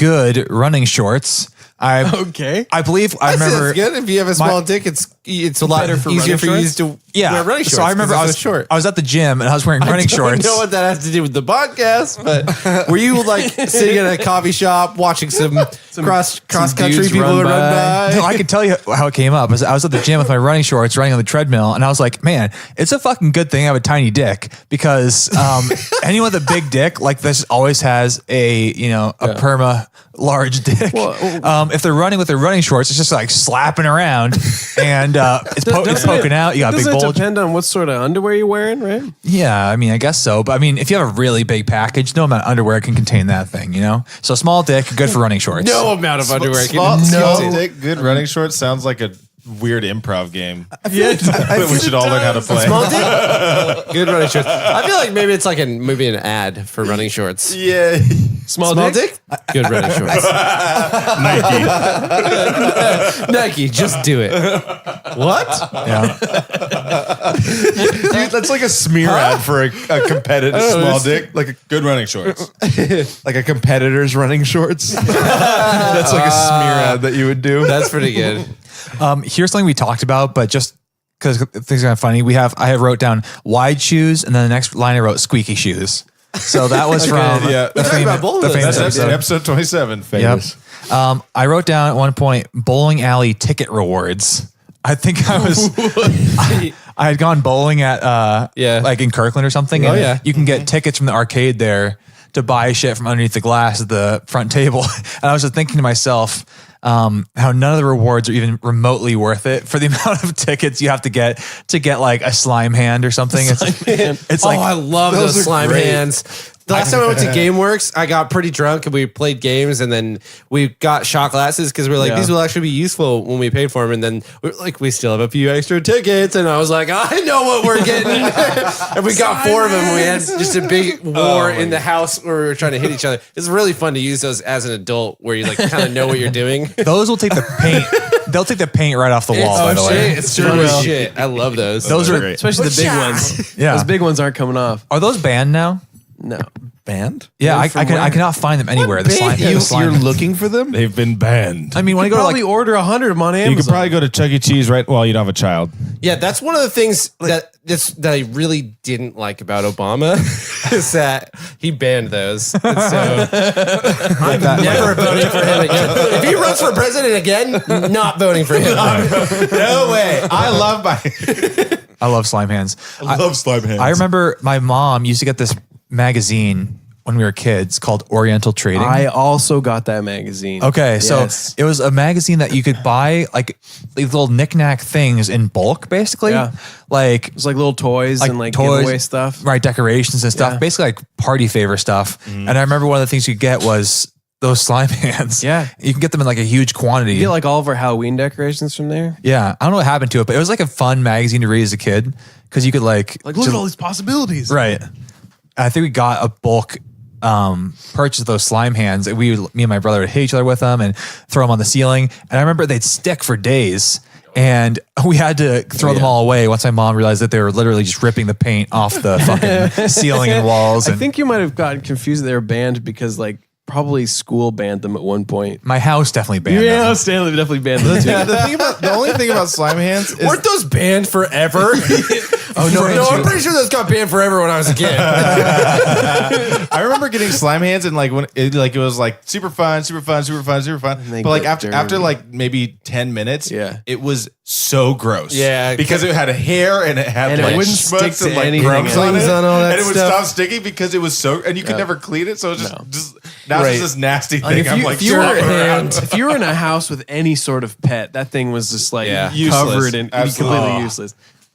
[SPEAKER 1] good running shorts.
[SPEAKER 4] Okay.
[SPEAKER 1] I believe I remember.
[SPEAKER 2] It's good. If you have a small dick, it's a lot
[SPEAKER 4] Better for
[SPEAKER 2] easier
[SPEAKER 4] running
[SPEAKER 2] for you
[SPEAKER 4] shorts?
[SPEAKER 2] to
[SPEAKER 1] Yeah.
[SPEAKER 2] wear running shorts.
[SPEAKER 1] So I remember
[SPEAKER 2] 'cause
[SPEAKER 1] I
[SPEAKER 2] it's
[SPEAKER 1] was
[SPEAKER 2] so short.
[SPEAKER 1] I was at the gym and I was wearing running
[SPEAKER 2] I
[SPEAKER 1] shorts.
[SPEAKER 2] don't know what that has to do with the podcast, but were you like sitting in a coffee shop watching some cross country
[SPEAKER 4] dudes
[SPEAKER 2] people
[SPEAKER 4] run
[SPEAKER 2] run by?
[SPEAKER 1] No, I can tell you how it came up. I was at the gym with my running shorts, running on the treadmill, and I was like, "Man, it's a fucking good thing I have a tiny dick because anyone with a big dick like this always has a perma large dick. If they're running with their running shorts, it's just like slapping around, and it's poking out. You got a big
[SPEAKER 4] Doesn't it
[SPEAKER 1] bulge.
[SPEAKER 4] depend on what sort of underwear you're wearing, right?
[SPEAKER 1] Yeah, I mean, I guess so. But I mean, if you have a really big package, no amount of underwear can contain that thing, So small dick, good for running shorts.
[SPEAKER 2] No amount of underwear.
[SPEAKER 3] Small
[SPEAKER 2] can
[SPEAKER 3] dick, good running shorts sounds like a weird improv game
[SPEAKER 4] Yeah.
[SPEAKER 3] that we should all learn how to play.
[SPEAKER 2] Small dick, good running shorts. I feel like maybe it's like maybe an ad for running shorts.
[SPEAKER 3] Yeah.
[SPEAKER 4] Small
[SPEAKER 2] dick, good running shorts. Nike, just do it. What?
[SPEAKER 1] Yeah.
[SPEAKER 6] Dude, that's like a smear ad for a competitive small dick, like
[SPEAKER 3] Good running shorts.
[SPEAKER 6] like a competitor's running shorts. That's like a smear ad that you would do.
[SPEAKER 2] That's pretty good.
[SPEAKER 1] Here's something we talked about, but just because things are kind of funny, I have wrote down wide shoes, and then the next line I wrote squeaky shoes. So that was from
[SPEAKER 3] yeah.
[SPEAKER 1] the
[SPEAKER 2] We talked about both of those.
[SPEAKER 1] famous
[SPEAKER 3] That's
[SPEAKER 1] episode.
[SPEAKER 3] episode 27.
[SPEAKER 1] Yep.
[SPEAKER 3] Famous.
[SPEAKER 1] I wrote down at one point bowling alley ticket rewards. I think I had gone bowling at like in Kirkland or something.
[SPEAKER 2] Oh,
[SPEAKER 1] and
[SPEAKER 2] yeah.
[SPEAKER 1] you can get tickets from the arcade there to buy shit from underneath the glass at the front table. And I was just thinking to myself, how none of the rewards are even remotely worth it for the amount of tickets you have to get like a slime hand or something. It's like,
[SPEAKER 2] I love those
[SPEAKER 6] are
[SPEAKER 2] slime
[SPEAKER 6] great.
[SPEAKER 2] hands. The last time I went to GameWorks, I got pretty drunk and we played games, and then we got shot glasses because we're like, these will actually be useful when we paid for them. And then we're like, we still have a few extra tickets, and I was like, I know what we're getting. And we got 4 of them. And we had just a big war in the house where we were trying to hit each other. It's really fun to use those as an adult, where you like kind of know what you're doing.
[SPEAKER 1] those will take the paint. They'll take the paint right off the wall, by the way.
[SPEAKER 2] It's true as shit. I love those.
[SPEAKER 1] Those are
[SPEAKER 3] great.
[SPEAKER 4] Especially the big ones.
[SPEAKER 1] Yeah.
[SPEAKER 4] Those big ones aren't coming off.
[SPEAKER 1] Are those banned now?
[SPEAKER 4] No.
[SPEAKER 6] Band?
[SPEAKER 1] Yeah, I cannot find them anywhere. The slime,
[SPEAKER 6] You're
[SPEAKER 1] slime.
[SPEAKER 6] looking for them?
[SPEAKER 3] They've been banned.
[SPEAKER 1] I mean, when I go to
[SPEAKER 4] Probably
[SPEAKER 1] like,
[SPEAKER 4] order 100 of them on Amazon.
[SPEAKER 3] You could probably go to Chuck E. Cheese right while you don't have a child.
[SPEAKER 2] Yeah, that's one of the things that I really didn't like about Obama is that he banned those. And so I'm never voting for him again. If he runs for president again, not voting for him.
[SPEAKER 3] No way. I love
[SPEAKER 1] I love slime hands.
[SPEAKER 3] I love slime hands.
[SPEAKER 1] I remember my mom used to get this magazine when we were kids called Oriental Trading.
[SPEAKER 4] I also got that magazine.
[SPEAKER 1] Okay, so
[SPEAKER 4] Yes.
[SPEAKER 1] it was a magazine that you could buy like these little knick-knack things in bulk, basically.
[SPEAKER 4] Yeah.
[SPEAKER 1] Like
[SPEAKER 4] It was like little toys and like
[SPEAKER 1] toys,
[SPEAKER 4] giveaway stuff.
[SPEAKER 1] right? Decorations and stuff,
[SPEAKER 4] Yeah.
[SPEAKER 1] basically like party favor stuff. And I remember one of the things you get was those slime hands.
[SPEAKER 4] Yeah.
[SPEAKER 1] You can get them in like a huge quantity.
[SPEAKER 4] You get like all of our Halloween decorations from there.
[SPEAKER 1] Yeah, I don't know what happened to it, but it was like a fun magazine to read as a kid because you could like
[SPEAKER 4] Like, look at all these possibilities.
[SPEAKER 1] right. I think we got a bulk purchase of those slime hands. Me and my brother would hit each other with them and throw them on the ceiling. And I remember they'd stick for days. And we had to throw them all away once my mom realized that they were literally just ripping the paint off the fucking ceiling and walls.
[SPEAKER 4] I
[SPEAKER 1] And
[SPEAKER 4] think you might have gotten confused that they were banned because like probably school banned them at one point.
[SPEAKER 1] my house definitely banned them.
[SPEAKER 4] Stanley definitely banned them too.
[SPEAKER 3] The only thing about slime hands is
[SPEAKER 2] Weren't those banned forever?
[SPEAKER 1] Oh, no,
[SPEAKER 2] no, I'm pretty sure those got banned forever when I was a kid.
[SPEAKER 3] I remember getting slime hands and like when it was like super fun.
[SPEAKER 4] they
[SPEAKER 3] But like
[SPEAKER 4] get
[SPEAKER 3] after
[SPEAKER 4] dirty.
[SPEAKER 3] like maybe 10 minutes,
[SPEAKER 4] Yeah.
[SPEAKER 3] it was so gross.
[SPEAKER 2] Yeah,
[SPEAKER 3] because it had hair and it had
[SPEAKER 4] And it
[SPEAKER 3] like
[SPEAKER 4] wouldn't
[SPEAKER 3] schmutz
[SPEAKER 4] stick to
[SPEAKER 3] and like
[SPEAKER 4] anything
[SPEAKER 3] crumbs on
[SPEAKER 2] else.
[SPEAKER 3] it,
[SPEAKER 2] On all that
[SPEAKER 3] and it would
[SPEAKER 2] stuff.
[SPEAKER 3] stop sticking because it was so, and you could never clean it. So it's just now
[SPEAKER 2] Right.
[SPEAKER 3] it's just this nasty
[SPEAKER 4] Like,
[SPEAKER 3] thing. I'm like,
[SPEAKER 4] if you were
[SPEAKER 3] swirling around.
[SPEAKER 4] if you were in a house with any sort of pet, that thing was just like
[SPEAKER 2] Yeah.
[SPEAKER 3] Useless.
[SPEAKER 4] covered and
[SPEAKER 3] Absolutely.
[SPEAKER 4] completely useless.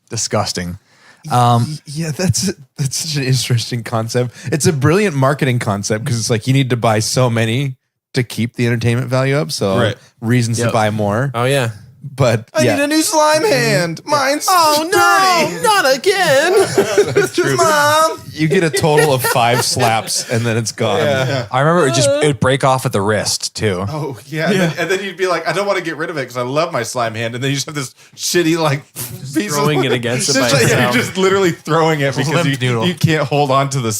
[SPEAKER 1] Disgusting.
[SPEAKER 6] Yeah, that's such an interesting concept. It's a brilliant marketing concept because it's like you need to buy so many to keep the entertainment value up. So
[SPEAKER 3] Right.
[SPEAKER 6] reasons to
[SPEAKER 4] Yep.
[SPEAKER 6] buy more.
[SPEAKER 2] Oh yeah.
[SPEAKER 6] But
[SPEAKER 3] I need a new slime hand. Mine's dirty.
[SPEAKER 2] not again.
[SPEAKER 3] Mom.
[SPEAKER 6] you get a total of 5 slaps and then it's gone.
[SPEAKER 1] I remember it would break off at the wrist too.
[SPEAKER 3] Oh yeah, and then you'd be like, I don't want to get rid of it because I love my slime hand, and then you just have this shitty like piece
[SPEAKER 4] Throwing
[SPEAKER 3] of,
[SPEAKER 4] it against it
[SPEAKER 3] Just
[SPEAKER 4] by
[SPEAKER 3] like,
[SPEAKER 4] itself.
[SPEAKER 3] you're just literally throwing it because
[SPEAKER 1] Limp noodle.
[SPEAKER 3] you can't hold on to the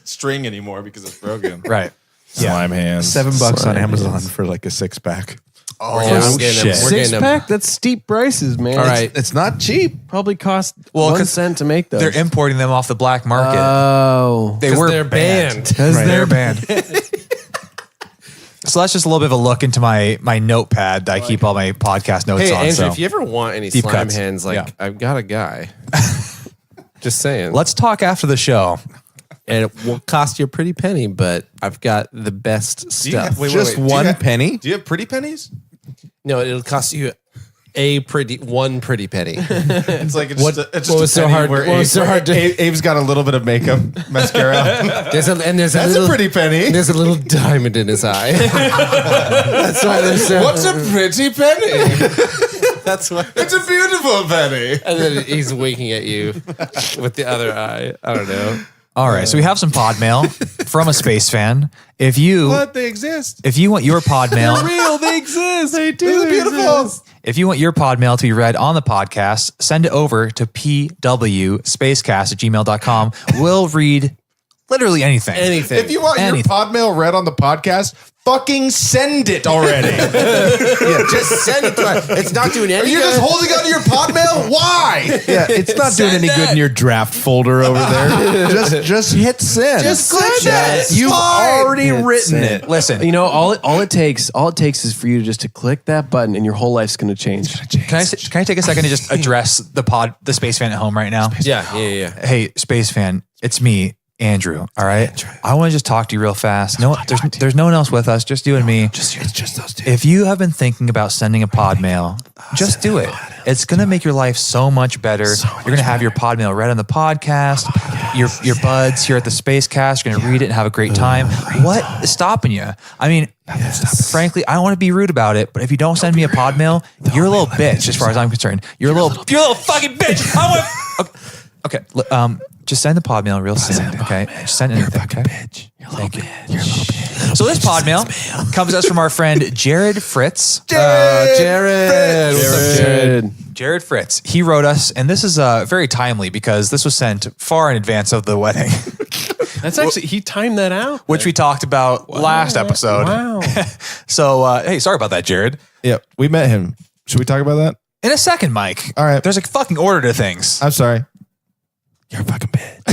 [SPEAKER 3] string anymore because it's broken.
[SPEAKER 1] Right.
[SPEAKER 3] Slime hands.
[SPEAKER 6] $7 on Amazon for like a 6-pack.
[SPEAKER 1] Oh,
[SPEAKER 2] Yeah, I'm getting them.
[SPEAKER 1] shit.
[SPEAKER 2] We're
[SPEAKER 4] Six
[SPEAKER 2] getting them.
[SPEAKER 4] pack? That's steep prices, man.
[SPEAKER 2] All right.
[SPEAKER 6] It's not cheap.
[SPEAKER 4] Probably cost
[SPEAKER 1] 'cause
[SPEAKER 4] 1 cent to make those.
[SPEAKER 1] They're importing them off the black market.
[SPEAKER 4] Oh.
[SPEAKER 1] They were
[SPEAKER 2] they're banned.
[SPEAKER 4] Because
[SPEAKER 1] They're banned. So that's just a little bit of a look into my notepad that I keep all my podcast notes
[SPEAKER 2] Hey,
[SPEAKER 1] on.
[SPEAKER 2] Andrew,
[SPEAKER 1] So
[SPEAKER 2] if you ever want any
[SPEAKER 1] Deep
[SPEAKER 2] slime
[SPEAKER 1] cuts.
[SPEAKER 2] hands, like
[SPEAKER 1] Yeah.
[SPEAKER 2] I've got a guy. Just saying.
[SPEAKER 1] let's talk after the show.
[SPEAKER 2] And it will cost you a pretty penny, but I've got the best
[SPEAKER 3] Do you have-
[SPEAKER 2] stuff.
[SPEAKER 3] wait,
[SPEAKER 6] Just
[SPEAKER 3] do you
[SPEAKER 6] 1
[SPEAKER 3] have-
[SPEAKER 6] penny?
[SPEAKER 3] Do you have pretty pennies?
[SPEAKER 2] No, it'll cost you one pretty penny.
[SPEAKER 3] It's like it's
[SPEAKER 2] What-
[SPEAKER 3] just it's
[SPEAKER 2] what
[SPEAKER 3] just
[SPEAKER 2] was
[SPEAKER 3] a
[SPEAKER 2] so
[SPEAKER 3] penny
[SPEAKER 2] hard-
[SPEAKER 3] where
[SPEAKER 2] what was so hard to-
[SPEAKER 3] Abe's got a little bit of makeup mascara.
[SPEAKER 2] There's a
[SPEAKER 3] That's
[SPEAKER 2] little,
[SPEAKER 3] a pretty penny.
[SPEAKER 2] There's a little diamond in his eye. That's why there's so.
[SPEAKER 3] What's a pretty penny?
[SPEAKER 2] That's why.
[SPEAKER 3] It's a beautiful penny.
[SPEAKER 2] And then he's winking at you with the other eye. I don't know.
[SPEAKER 1] All right, so we have some pod mail from a space fan. If you
[SPEAKER 3] But they exist.
[SPEAKER 1] if you want your pod mail,
[SPEAKER 3] Real, they exist. They do. They're beautiful.
[SPEAKER 1] if you want your pod mail to be read on the podcast, send it over to pwspacecast@gmail.com. We'll read literally anything.
[SPEAKER 2] Anything.
[SPEAKER 3] If you want your
[SPEAKER 1] Anything.
[SPEAKER 3] pod mail read on the podcast, fucking send it already.
[SPEAKER 2] just send it to us. It's not doing
[SPEAKER 3] Are
[SPEAKER 2] any
[SPEAKER 3] you
[SPEAKER 2] good.
[SPEAKER 3] just holding on to your pod mail? Why?
[SPEAKER 6] Yeah, it's not doing any good in your draft folder over there. Just hit send.
[SPEAKER 3] Just click that.
[SPEAKER 6] You've
[SPEAKER 3] Fine.
[SPEAKER 6] already written it.
[SPEAKER 1] Listen,
[SPEAKER 4] You know, all it takes is for you just to click that button, and your whole life's going to change.
[SPEAKER 1] can I take a second to just address the space fan at home right now?
[SPEAKER 2] Yeah.
[SPEAKER 1] Hey, space fan, it's me, Andrew. All right, I want to just talk to you real fast. No, there's no one else with us, just you and me.
[SPEAKER 6] It's just those two.
[SPEAKER 1] If you have been thinking about sending a pod mail, just do it. It's going to make your life so much better. You're going to have your pod mail read on the podcast. Your buds here at the Spacecast are going to read it and have a great time. What is stopping you? I mean, frankly, I don't want to be rude about it, but if you don't send me a pod mail, you're a little bitch as far as I'm concerned. You're a little fucking bitch. Okay, just send the pod mail real soon, okay? Just send anything, okay? Thank you. So this pod mail comes to us from our friend Jared Fritz.
[SPEAKER 2] Jared. What's up, Jared?
[SPEAKER 1] Jared Fritz. He wrote us, and this is very timely because this was sent far in advance of the wedding,
[SPEAKER 4] That's actually, he timed that out.
[SPEAKER 1] which we talked about last episode.
[SPEAKER 4] Wow.
[SPEAKER 1] So, hey, sorry about that, Jared.
[SPEAKER 3] Yep, we met him. Should we talk about that?
[SPEAKER 1] In a second, Mike.
[SPEAKER 3] All right.
[SPEAKER 1] There's a fucking order to things.
[SPEAKER 3] I'm sorry.
[SPEAKER 6] You're a fucking bitch.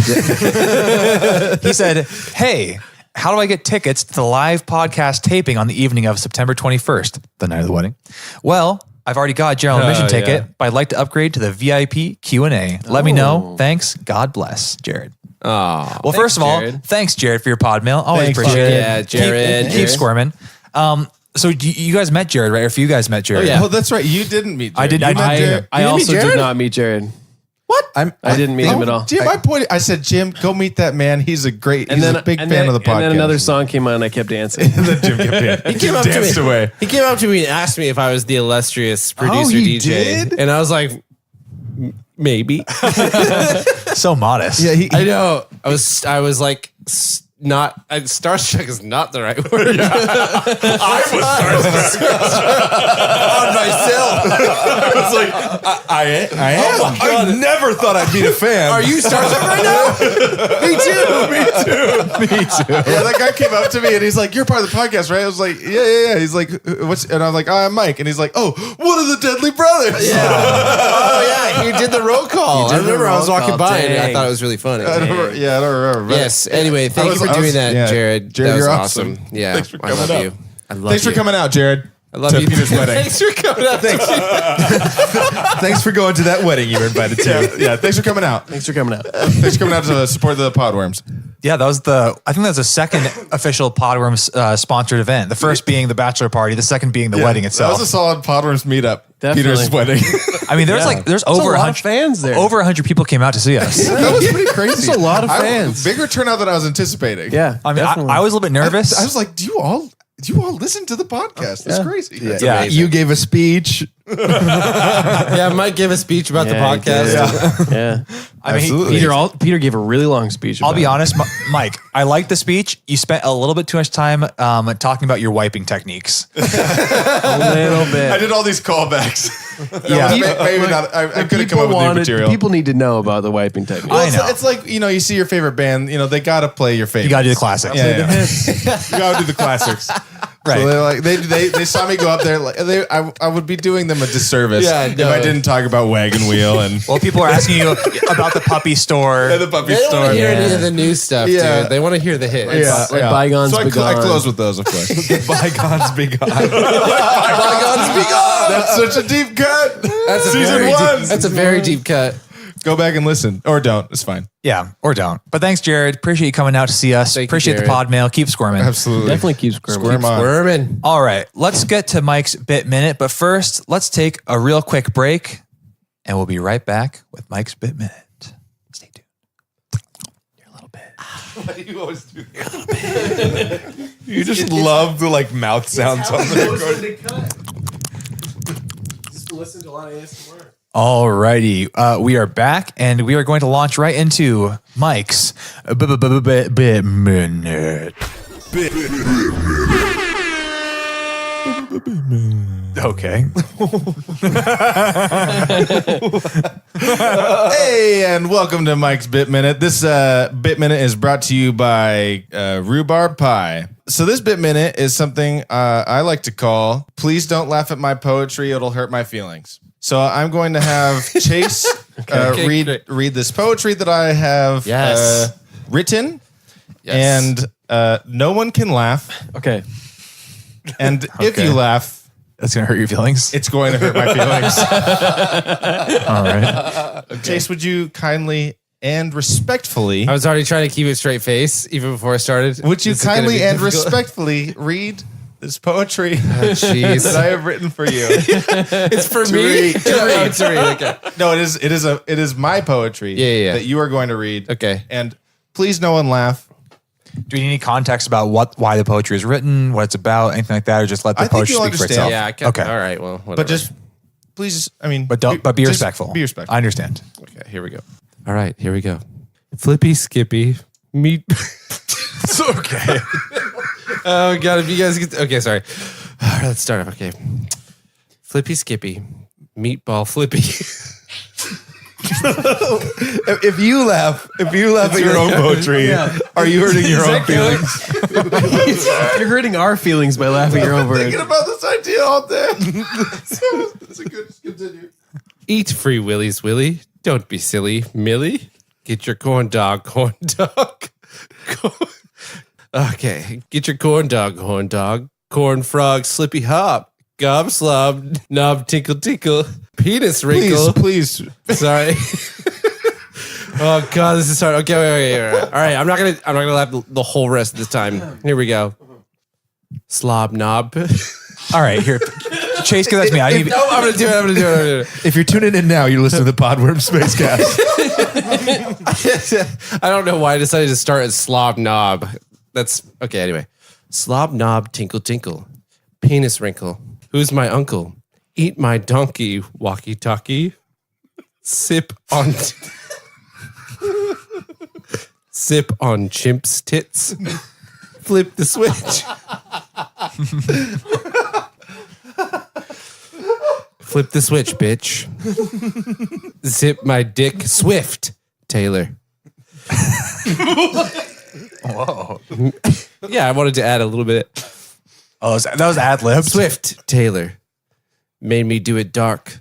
[SPEAKER 1] He said, hey, how do I get tickets to the live podcast taping on the evening of September 21st, the night of the wedding? Well, I've already got a general admission ticket, but I'd like to upgrade to the VIP Q&A. Let me know. Thanks. God bless, Jared.
[SPEAKER 2] Oh,
[SPEAKER 1] Well, first of all,
[SPEAKER 2] Jared.
[SPEAKER 1] thanks, Jared, for your pod mail. Always
[SPEAKER 3] Thanks,
[SPEAKER 1] appreciate it.
[SPEAKER 2] yeah, Jared.
[SPEAKER 1] Keep
[SPEAKER 2] Jared.
[SPEAKER 1] squirming. So you guys met Jared, right? Or if you guys met Jared.
[SPEAKER 2] yeah.
[SPEAKER 3] Oh, that's right. You didn't meet Jared.
[SPEAKER 1] I did-
[SPEAKER 3] You
[SPEAKER 1] I
[SPEAKER 3] met
[SPEAKER 1] did.
[SPEAKER 3] Jared.
[SPEAKER 4] I
[SPEAKER 3] You didn't
[SPEAKER 4] also
[SPEAKER 3] meet
[SPEAKER 4] did
[SPEAKER 3] Jared?
[SPEAKER 4] not meet Jared.
[SPEAKER 3] What?
[SPEAKER 4] I didn't meet him at all.
[SPEAKER 3] Jim, I said, Jim, go meet that man. He's a big fan of the podcast.
[SPEAKER 4] And then another song came on, and I kept dancing.
[SPEAKER 3] then Jim kept
[SPEAKER 2] He came up to
[SPEAKER 3] danced
[SPEAKER 2] me.
[SPEAKER 3] away.
[SPEAKER 2] He came up to me and asked me if I was the illustrious producer
[SPEAKER 3] he
[SPEAKER 2] DJ,
[SPEAKER 3] did?
[SPEAKER 2] and I was like, maybe.
[SPEAKER 1] So modest.
[SPEAKER 3] Yeah,
[SPEAKER 2] I know. I was like, not. Starstruck is not the right word.
[SPEAKER 3] I was on myself. I was like, I am.
[SPEAKER 6] I never thought I'd be a fan.
[SPEAKER 2] Are you starstruck right now? Me too.
[SPEAKER 3] Yeah, that guy came up to me and he's like, "You're part of the podcast, right?" I was like, "Yeah." He's like, "What's?" And I'm like, "I'm Mike." And he's like, "Oh, one of the Deadly Brothers."
[SPEAKER 2] Oh yeah, you did the roll call. I
[SPEAKER 4] did the
[SPEAKER 2] remember I was
[SPEAKER 4] roll
[SPEAKER 2] walking
[SPEAKER 4] call.
[SPEAKER 2] by and I
[SPEAKER 4] Dang.
[SPEAKER 2] thought it was really funny.
[SPEAKER 3] I don't remember.
[SPEAKER 2] Yes. Anyway, thank you for doing that, Jared.
[SPEAKER 3] Jared,
[SPEAKER 2] That was
[SPEAKER 3] you're
[SPEAKER 2] awesome. Yeah,
[SPEAKER 3] Thanks for
[SPEAKER 2] I
[SPEAKER 3] coming
[SPEAKER 2] love
[SPEAKER 3] out.
[SPEAKER 2] you. I love
[SPEAKER 3] Thanks
[SPEAKER 2] you.
[SPEAKER 3] for coming out, Jared.
[SPEAKER 2] I love
[SPEAKER 3] to
[SPEAKER 2] you.
[SPEAKER 3] Peter's wedding.
[SPEAKER 2] Thanks for coming out.
[SPEAKER 6] Thanks for going to that wedding you were invited to.
[SPEAKER 3] Yeah, thanks for coming out.
[SPEAKER 4] Thanks for coming out.
[SPEAKER 3] Thanks for coming out to support the Podworms.
[SPEAKER 1] Yeah, that was I think that's the second official Podworms sponsored event. The first being the bachelor party, the second being the wedding
[SPEAKER 3] That
[SPEAKER 1] itself.
[SPEAKER 3] was a solid Podworms meetup.
[SPEAKER 4] Definitely.
[SPEAKER 3] Peter's wedding.
[SPEAKER 1] I mean, there's
[SPEAKER 4] There's
[SPEAKER 1] over
[SPEAKER 4] a lot
[SPEAKER 1] 100
[SPEAKER 4] of fans there.
[SPEAKER 1] Over 100 people came out to see us.
[SPEAKER 3] That was pretty crazy.
[SPEAKER 4] There's a lot of fans.
[SPEAKER 3] Bigger turnout than I was anticipating.
[SPEAKER 4] Yeah,
[SPEAKER 1] I mean,
[SPEAKER 4] definitely.
[SPEAKER 1] I was a little bit nervous.
[SPEAKER 3] I was like, do you all listen to the podcast? That's crazy.
[SPEAKER 1] Yeah.
[SPEAKER 6] You gave a speech.
[SPEAKER 2] Yeah, Mike gave a speech about the
[SPEAKER 4] Yeah, he
[SPEAKER 2] podcast.
[SPEAKER 4] did. Yeah.
[SPEAKER 1] I mean,
[SPEAKER 3] Absolutely.
[SPEAKER 4] Peter gave a really long speech.
[SPEAKER 1] I'll
[SPEAKER 4] about
[SPEAKER 1] be
[SPEAKER 4] it.
[SPEAKER 1] honest, Mike. I like the speech. You spent a little bit too much time talking about your wiping techniques.
[SPEAKER 4] A little bit.
[SPEAKER 3] I did all these callbacks.
[SPEAKER 1] Yeah.
[SPEAKER 3] Maybe not. I could have come up with new material.
[SPEAKER 4] People need to know about the wiping technique.
[SPEAKER 3] Well,
[SPEAKER 1] I know.
[SPEAKER 3] It's like, you see your favorite band, they got to play your favorite.
[SPEAKER 1] You got to do the classics.
[SPEAKER 3] Yeah. You got to do the classics.
[SPEAKER 1] Right.
[SPEAKER 3] So they're like, they saw me go up there. Like, I would be doing them a disservice if I didn't talk about Wagon Wheel and
[SPEAKER 1] Well, people are asking you about the puppy store.
[SPEAKER 3] the puppy
[SPEAKER 2] They don't want
[SPEAKER 3] store.
[SPEAKER 2] to hear any of the new stuff,
[SPEAKER 3] Yeah.
[SPEAKER 2] dude. They want to hear the hits.
[SPEAKER 4] Like bygones
[SPEAKER 3] So I
[SPEAKER 4] begone.
[SPEAKER 3] close with those, of course.
[SPEAKER 6] Bygones be gone.
[SPEAKER 2] Bygones be gone.
[SPEAKER 3] That's such a deep cut.
[SPEAKER 2] That's a
[SPEAKER 3] Season
[SPEAKER 2] very
[SPEAKER 3] one.
[SPEAKER 2] Deep, that's a very deep cut.
[SPEAKER 3] Go back and listen, or don't. It's fine.
[SPEAKER 1] Yeah, or don't. But thanks, Jared. Appreciate you coming out to see us.
[SPEAKER 2] Thank you,
[SPEAKER 1] Appreciate the
[SPEAKER 2] Jared.
[SPEAKER 1] pod mail. Keep squirming.
[SPEAKER 3] Absolutely.
[SPEAKER 4] Definitely keep squirming.
[SPEAKER 3] Squirm on.
[SPEAKER 2] Squirming.
[SPEAKER 1] All right, let's get to Mike's Bit Minute. But first, let's take a real quick break, and we'll be right back with Mike's Bit Minute. Stay tuned. You're a little bit.
[SPEAKER 6] Why do you always do that? You just love the mouth sounds on the record.
[SPEAKER 4] Just listen to a lot of ASMR.
[SPEAKER 1] Alrighty, we are back, and we are going to launch right into Mike's Bit Minute. Okay.
[SPEAKER 3] Hey, and welcome to Mike's Bit Minute. This Bit Minute is brought to you by Rhubarb Pie. So this Bit Minute is something I like to call, please don't laugh at my poetry, it'll hurt my feelings. So I'm going to have Chase read this poetry that I have
[SPEAKER 2] Yes.
[SPEAKER 3] written,
[SPEAKER 2] Yes.
[SPEAKER 3] and no one can laugh.
[SPEAKER 4] Okay.
[SPEAKER 3] And if you laugh,
[SPEAKER 1] That's going to hurt your feelings.
[SPEAKER 3] it's going to hurt my feelings.
[SPEAKER 1] All right.
[SPEAKER 3] Chase, would you kindly and respectfully,
[SPEAKER 2] I was already trying to keep a straight face even before I started.
[SPEAKER 3] would you
[SPEAKER 2] This is gonna
[SPEAKER 3] kindly
[SPEAKER 2] be
[SPEAKER 3] and
[SPEAKER 2] difficult.
[SPEAKER 3] respectfully read this poetry
[SPEAKER 2] Jeez.
[SPEAKER 3] that I have written for you?
[SPEAKER 2] It's for me. To read. Okay.
[SPEAKER 3] No, it is my poetry
[SPEAKER 2] Yeah.
[SPEAKER 3] that you are going to read.
[SPEAKER 2] Okay.
[SPEAKER 3] And please no one laugh.
[SPEAKER 1] Do we need any context about why the poetry is written, what it's about, anything like that, or just let the
[SPEAKER 3] I think
[SPEAKER 1] poetry
[SPEAKER 3] you'll
[SPEAKER 1] speak for
[SPEAKER 3] understand.
[SPEAKER 1] itself?
[SPEAKER 2] Yeah. I can,
[SPEAKER 1] Okay.
[SPEAKER 2] All right. Well, whatever.
[SPEAKER 3] But just please,
[SPEAKER 1] But be
[SPEAKER 3] just
[SPEAKER 1] respectful.
[SPEAKER 3] Be respectful.
[SPEAKER 1] I understand.
[SPEAKER 2] Okay, here we go. All right, here we go. Flippy Skippy meat.
[SPEAKER 1] It's okay.
[SPEAKER 2] Oh god, if you guys get okay, sorry. All right, let's start off. Okay, Flippy Skippy, meatball Flippy.
[SPEAKER 6] If you laugh at your own poetry, are you hurting your own feelings?
[SPEAKER 4] You're hurting our feelings by laughing your own words.
[SPEAKER 3] Thinking about this idea all day. It's a good. Just continue.
[SPEAKER 2] Eat free willies, Willie. Don't be silly, Millie. Get your corn dog. Okay, get your corn dog. Corn frog, slippy hop. Gob slob, knob tinkle tinkle. Penis wrinkle.
[SPEAKER 3] Please.
[SPEAKER 2] Sorry. Oh god, this is hard. Okay, wait. All right, I'm not gonna laugh the whole rest of this time. Here we go. Slob knob.
[SPEAKER 1] All right, here. Chase, give that to me. I'm
[SPEAKER 2] I'm gonna do it.
[SPEAKER 6] If you're tuning in now, you listen to the Podworms Spacecast.
[SPEAKER 2] I don't know why I decided to start as slob knob. That's okay. Anyway, slob knob tinkle tinkle. Penis wrinkle. Who's my uncle? Eat my donkey. Walkie talkie. Sip on. Sip on chimp's tits. Flip the switch. Flip the switch, bitch. Zip my dick swift, Taylor.
[SPEAKER 1] Whoa.
[SPEAKER 2] Yeah, I wanted to add a little bit.
[SPEAKER 1] Oh, that was ad lib.
[SPEAKER 2] Swift, Taylor. Made me do it dark.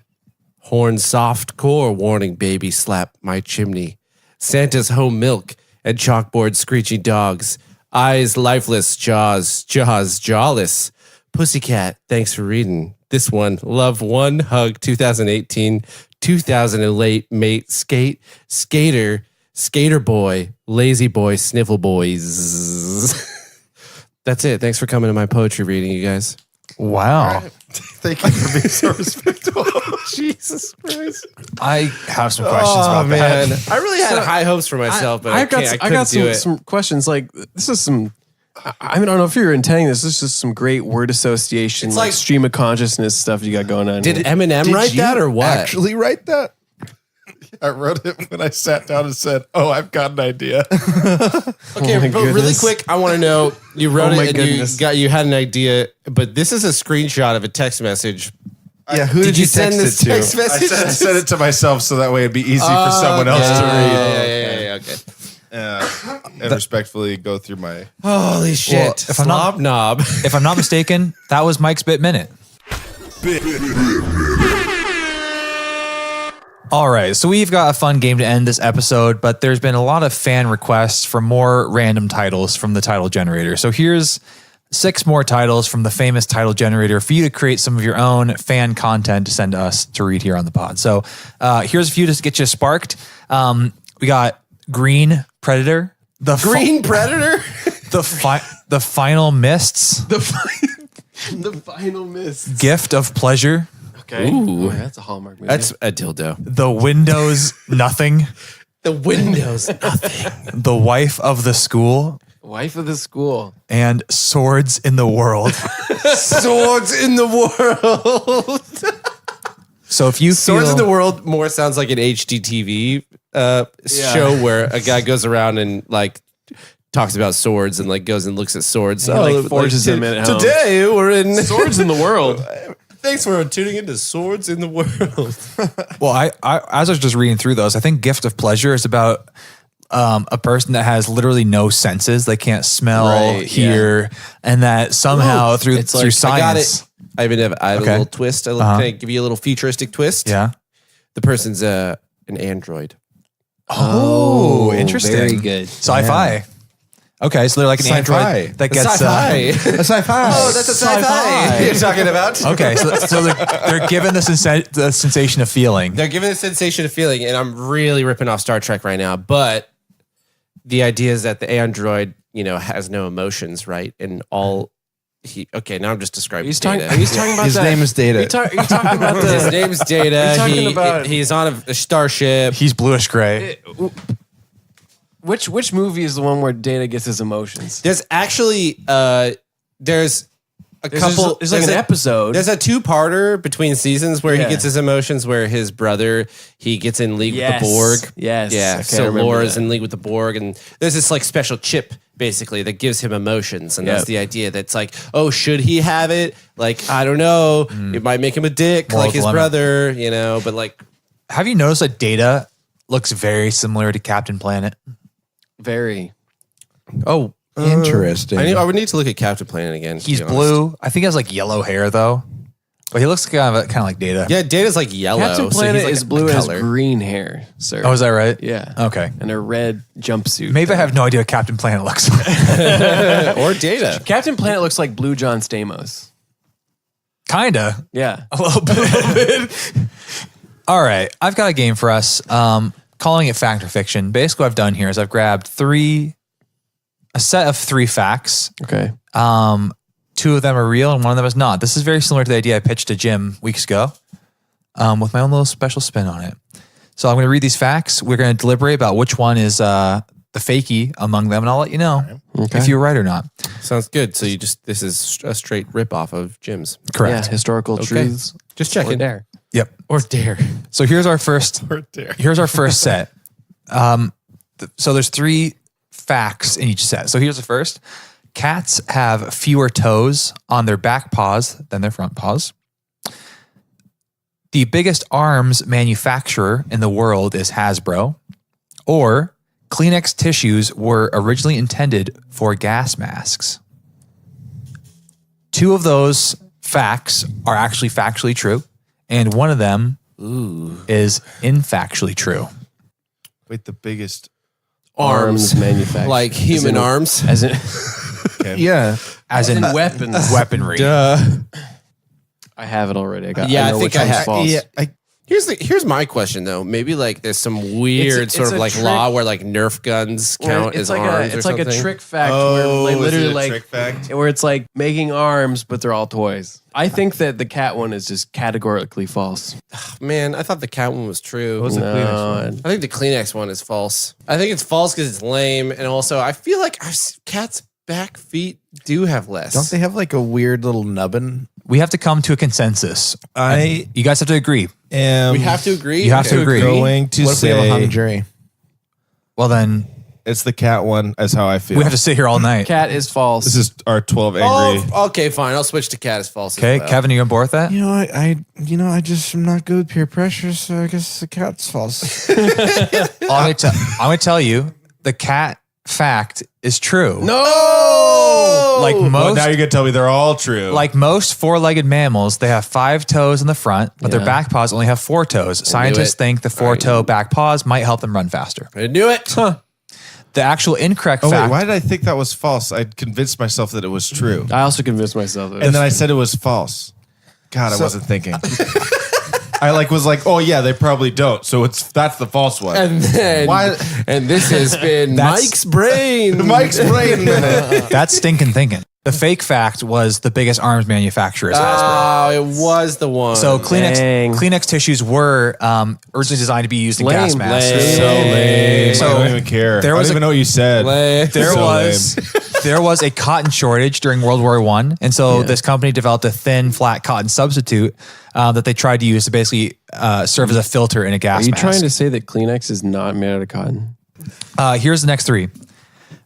[SPEAKER 2] Horn soft core warning baby slap my chimney. Santa's home milk and chalkboard screeching dogs. Eyes lifeless, jaws jawless. Pussycat, thanks for reading. This one, love one, hug 2018, 2008, mate, skater boy, lazy boy, sniffle boys. That's it. Thanks for coming to my poetry reading, you guys.
[SPEAKER 1] Wow.
[SPEAKER 3] Thank you for being so respectful.
[SPEAKER 2] Jesus Christ.
[SPEAKER 1] I have some questions about that.
[SPEAKER 2] I really had high hopes for myself, but I
[SPEAKER 4] I've got
[SPEAKER 2] couldn't do it.
[SPEAKER 4] some questions. Like this is some. I don't know if you're intending this. This is just some great word association,
[SPEAKER 2] It's
[SPEAKER 4] like
[SPEAKER 2] like-
[SPEAKER 4] stream of consciousness stuff you got going on.
[SPEAKER 2] Did
[SPEAKER 4] here.
[SPEAKER 2] Eminem write that or what?
[SPEAKER 6] Actually write that?
[SPEAKER 3] I wrote it when I sat down and said, "Oh, I've got an idea."
[SPEAKER 2] Okay,
[SPEAKER 4] my
[SPEAKER 2] but really
[SPEAKER 4] goodness.
[SPEAKER 2] quick, I want to know. You wrote
[SPEAKER 4] Oh my
[SPEAKER 2] it and
[SPEAKER 4] goodness.
[SPEAKER 2] you had an idea, but this is a screenshot of a text message.
[SPEAKER 6] Yeah, who did you
[SPEAKER 2] send
[SPEAKER 6] text
[SPEAKER 2] this
[SPEAKER 6] it to?
[SPEAKER 2] text message?
[SPEAKER 3] I sent it to myself so that way it'd be easy for someone else to read.
[SPEAKER 2] Yeah, okay.
[SPEAKER 3] And respectfully go through my.
[SPEAKER 2] Holy shit!
[SPEAKER 1] Well, if I'm not-
[SPEAKER 2] Slob knob.
[SPEAKER 1] If I'm not mistaken, that was Mike's Bit Minute. All right, so we've got a fun game to end this episode, but there's been a lot of fan requests for more random titles from the title generator. So here's 6 more titles from the famous title generator for you to create some of your own fan content to send to us to read here on the pod. So here's a few to get you sparked. We got Green Predator, the
[SPEAKER 2] Green Predator.
[SPEAKER 1] the Final Mists,
[SPEAKER 4] the final miss?
[SPEAKER 1] Gift of Pleasure,
[SPEAKER 4] Okay,
[SPEAKER 2] Ooh.
[SPEAKER 4] that's a Hallmark movie.
[SPEAKER 2] That's a dildo.
[SPEAKER 1] the Windows Nothing,
[SPEAKER 2] The windows. Nothing.
[SPEAKER 1] the Wife of the School,
[SPEAKER 4] Wife of the School.
[SPEAKER 1] and Swords in the World.
[SPEAKER 2] Swords in the world.
[SPEAKER 1] So if you
[SPEAKER 2] Swords
[SPEAKER 1] feel,
[SPEAKER 2] in the world more sounds like an HGTV show where a guy goes around and like talks about swords and like goes and looks at swords.
[SPEAKER 4] like forges them in at home.
[SPEAKER 2] Today we're in
[SPEAKER 4] Swords in the world.
[SPEAKER 2] Thanks for tuning into Swords in the World.
[SPEAKER 1] well, I as I was just reading through those, I think Gift of Pleasure is about a person that has literally no senses. They can't smell,
[SPEAKER 2] Right,
[SPEAKER 1] hear, and that somehow through
[SPEAKER 4] It's
[SPEAKER 1] through
[SPEAKER 4] like,
[SPEAKER 2] I got
[SPEAKER 1] science.
[SPEAKER 2] it. I have a
[SPEAKER 1] Okay.
[SPEAKER 2] little twist. Can I give you a little futuristic twist?
[SPEAKER 1] Yeah.
[SPEAKER 2] The person's an android.
[SPEAKER 1] Oh, interesting.
[SPEAKER 4] Very good.
[SPEAKER 1] Sci-fi. Okay, so they're like an
[SPEAKER 6] Sci-fi.
[SPEAKER 1] android that gets
[SPEAKER 2] Sci-fi.
[SPEAKER 6] A sci-fi.
[SPEAKER 2] Oh, that's a sci-fi you're talking about.
[SPEAKER 1] okay, so they're given the sensation of feeling.
[SPEAKER 2] They're giving a sensation of feeling, and I'm really ripping off Star Trek right now. But the idea is that the android, has no emotions, right? And all now I'm just describing.
[SPEAKER 4] He's
[SPEAKER 2] Data.
[SPEAKER 4] talking about
[SPEAKER 6] His
[SPEAKER 4] that.
[SPEAKER 6] name is Data.
[SPEAKER 4] Are you talking about
[SPEAKER 2] His
[SPEAKER 4] the
[SPEAKER 2] name's Data.
[SPEAKER 4] You're talking about-
[SPEAKER 2] He's on a starship.
[SPEAKER 1] He's bluish gray.
[SPEAKER 4] which movie is the one where Data gets his emotions?
[SPEAKER 2] There's actually there's a couple.
[SPEAKER 4] There's like an episode.
[SPEAKER 2] There's a 2-parter between seasons where he gets his emotions. Where his brother he gets in league with the Borg.
[SPEAKER 4] Yes.
[SPEAKER 2] Yeah,
[SPEAKER 4] Okay, I
[SPEAKER 2] so
[SPEAKER 4] remember
[SPEAKER 2] Laura's
[SPEAKER 4] that.
[SPEAKER 2] in league with the Borg, and there's this like special chip basically that gives him emotions, and that's
[SPEAKER 4] Yep.
[SPEAKER 2] the idea. That's like, oh, should he have it? Like, I don't know. It might make him a dick,
[SPEAKER 1] Moral
[SPEAKER 2] like his
[SPEAKER 1] dilemma.
[SPEAKER 2] brother, but like,
[SPEAKER 1] Have you noticed that Data looks very similar to Captain Planet?
[SPEAKER 4] Very.
[SPEAKER 2] oh,
[SPEAKER 6] Interesting.
[SPEAKER 2] I would need to look at Captain Planet again. to
[SPEAKER 1] He's
[SPEAKER 2] be honest.
[SPEAKER 1] blue. I think he has like yellow hair though, but he looks kind of like Data.
[SPEAKER 2] Yeah, Data's like yellow.
[SPEAKER 4] Captain
[SPEAKER 2] so
[SPEAKER 4] Planet
[SPEAKER 2] he's like
[SPEAKER 4] is
[SPEAKER 2] a
[SPEAKER 4] blue and has
[SPEAKER 2] color.
[SPEAKER 4] green hair, sir.
[SPEAKER 1] Oh, is that right?
[SPEAKER 4] Yeah.
[SPEAKER 1] Okay.
[SPEAKER 4] And a red jumpsuit.
[SPEAKER 1] Maybe I have no idea what Captain Planet looks like.
[SPEAKER 2] or Data.
[SPEAKER 4] Captain Planet looks like Blue John Stamos.
[SPEAKER 1] Kinda.
[SPEAKER 4] Yeah.
[SPEAKER 1] A little bit. All right. I've got a game for us. Calling it fact or fiction. Basically what I've done here is I've grabbed a set of 3 facts.
[SPEAKER 4] Okay.
[SPEAKER 1] 2 of them are real and 1 of them is not. This is very similar to the idea I pitched to Jim weeks ago with my own little special spin on it. So I'm going to read these facts. We're going to deliberate about which one is the fakey among them, and I'll let you know if you're right or not.
[SPEAKER 2] Sounds good. So this is a straight rip off of Jim's.
[SPEAKER 1] Correct.
[SPEAKER 4] Yeah, historical truths.
[SPEAKER 2] Just checking.
[SPEAKER 4] Or dare.
[SPEAKER 1] Yep.
[SPEAKER 2] Or dare.
[SPEAKER 1] So here's our first set. So there's 3 facts in each set. So here's the first. Cats have fewer toes on their back paws than their front paws. The biggest arms manufacturer in the world is Hasbro. Or Kleenex tissues were originally intended for gas masks. 2 of those facts are actually factually true, and 1 of them is infactually true.
[SPEAKER 3] Wait, the biggest.
[SPEAKER 4] Arms manufactured.
[SPEAKER 2] Like human arms.
[SPEAKER 4] As in,
[SPEAKER 6] yeah.
[SPEAKER 1] As in
[SPEAKER 4] weapons.
[SPEAKER 1] weaponry.
[SPEAKER 4] I have it already. I
[SPEAKER 2] Yeah, I
[SPEAKER 4] know
[SPEAKER 2] think
[SPEAKER 4] which
[SPEAKER 2] I
[SPEAKER 4] one's
[SPEAKER 2] have.
[SPEAKER 4] false.
[SPEAKER 2] Yeah, here's my question though. Maybe like there's some weird
[SPEAKER 4] It's
[SPEAKER 2] sort of
[SPEAKER 4] a
[SPEAKER 2] like
[SPEAKER 4] trick.
[SPEAKER 2] law where like Nerf guns count as
[SPEAKER 4] like
[SPEAKER 2] arms or
[SPEAKER 4] it's like
[SPEAKER 2] something.
[SPEAKER 4] a trick fact
[SPEAKER 3] Oh,
[SPEAKER 4] where
[SPEAKER 3] is it
[SPEAKER 4] literally
[SPEAKER 3] a
[SPEAKER 4] like
[SPEAKER 3] trick fact?
[SPEAKER 4] where it's like making arms, but they're all toys. I think that the cat one is just categorically false.
[SPEAKER 2] Man, I thought the cat one was true.
[SPEAKER 3] What's the Kleenex one?
[SPEAKER 2] I think the Kleenex one is false. I think it's false because it's lame, and also I feel like cats back feet do have less.
[SPEAKER 6] Don't they have like a weird little nubbin?
[SPEAKER 1] We have to come to a consensus. You guys have to agree.
[SPEAKER 2] We have to agree.
[SPEAKER 1] You have to agree.
[SPEAKER 3] Going to
[SPEAKER 6] What if we have a hung jury?
[SPEAKER 1] Well, then
[SPEAKER 3] it's the cat one. Is how I feel.
[SPEAKER 1] we have to sit here all night.
[SPEAKER 4] Cat is false.
[SPEAKER 3] This is our 12 angry.
[SPEAKER 2] Oh, okay, fine. I'll switch to cat as false.
[SPEAKER 1] Okay,
[SPEAKER 2] as well.
[SPEAKER 1] Kevin, are you on board with that?
[SPEAKER 6] You know, I just am not good with peer pressure, so I guess the cat's false.
[SPEAKER 1] I'm going to tell you, the cat fact is true.
[SPEAKER 2] No.
[SPEAKER 1] Like
[SPEAKER 3] Well,
[SPEAKER 1] most,
[SPEAKER 3] now you're gonna tell me they're all true.
[SPEAKER 1] like most four-legged mammals, they have 5 toes in the front, but their
[SPEAKER 4] Yeah.
[SPEAKER 1] back paws only have 4 toes. Scientists
[SPEAKER 2] it.
[SPEAKER 1] think the 4-toe back paws might help them run faster.
[SPEAKER 2] I knew it.
[SPEAKER 1] The actual incorrect
[SPEAKER 3] oh wait,
[SPEAKER 1] fact.
[SPEAKER 3] why did I think that was false? I convinced myself that it was true,
[SPEAKER 4] I also convinced myself that
[SPEAKER 3] and then I said it was false. God, I wasn't thinking. I was like, oh yeah, they probably don't. So that's the false one.
[SPEAKER 2] And then,
[SPEAKER 3] Why-
[SPEAKER 2] and this has been
[SPEAKER 1] That's-
[SPEAKER 2] Mike's brain.
[SPEAKER 3] Mike's brain minute.
[SPEAKER 1] That's stinking thinking. The fake fact was the biggest arms manufacturer is Hasbro.
[SPEAKER 2] Oh, it was the one.
[SPEAKER 1] So
[SPEAKER 4] Dang.
[SPEAKER 1] Kleenex tissues were originally designed to be used in gas
[SPEAKER 4] Lame.
[SPEAKER 1] masks.
[SPEAKER 2] Lame.
[SPEAKER 3] So lame.
[SPEAKER 1] So
[SPEAKER 3] I don't even care.
[SPEAKER 1] there
[SPEAKER 3] I
[SPEAKER 1] was
[SPEAKER 3] don't even know what you said.
[SPEAKER 1] There
[SPEAKER 3] So
[SPEAKER 1] was there was a cotton shortage during World War I, and so this company developed a thin, flat cotton substitute that they tried to use to basically serve as a filter in a gas
[SPEAKER 4] Are you
[SPEAKER 1] mask.
[SPEAKER 4] trying to say that Kleenex is not made out of cotton?
[SPEAKER 1] Here's the next 3.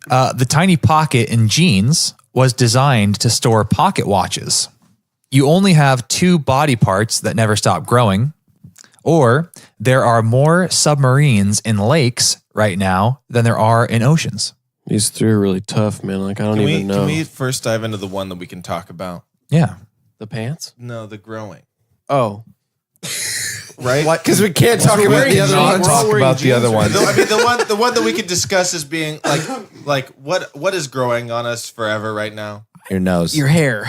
[SPEAKER 1] The tiny pocket in jeans was designed to store pocket watches. You only have 2 body parts that never stop growing, or there are more submarines in lakes right now than there are in oceans.
[SPEAKER 4] These 3 are really tough, man. Like I don't even know.
[SPEAKER 3] Can we first dive into the one that we can talk about?
[SPEAKER 1] Yeah.
[SPEAKER 4] The pants?
[SPEAKER 3] No, the growing.
[SPEAKER 4] Oh,
[SPEAKER 3] Right?
[SPEAKER 2] Because we can't talk about the other
[SPEAKER 6] Not
[SPEAKER 2] ones.
[SPEAKER 6] talk about the other ones.
[SPEAKER 3] I mean, the one that we could discuss as being like what is growing on us forever right now?
[SPEAKER 6] Your nose,
[SPEAKER 4] your hair.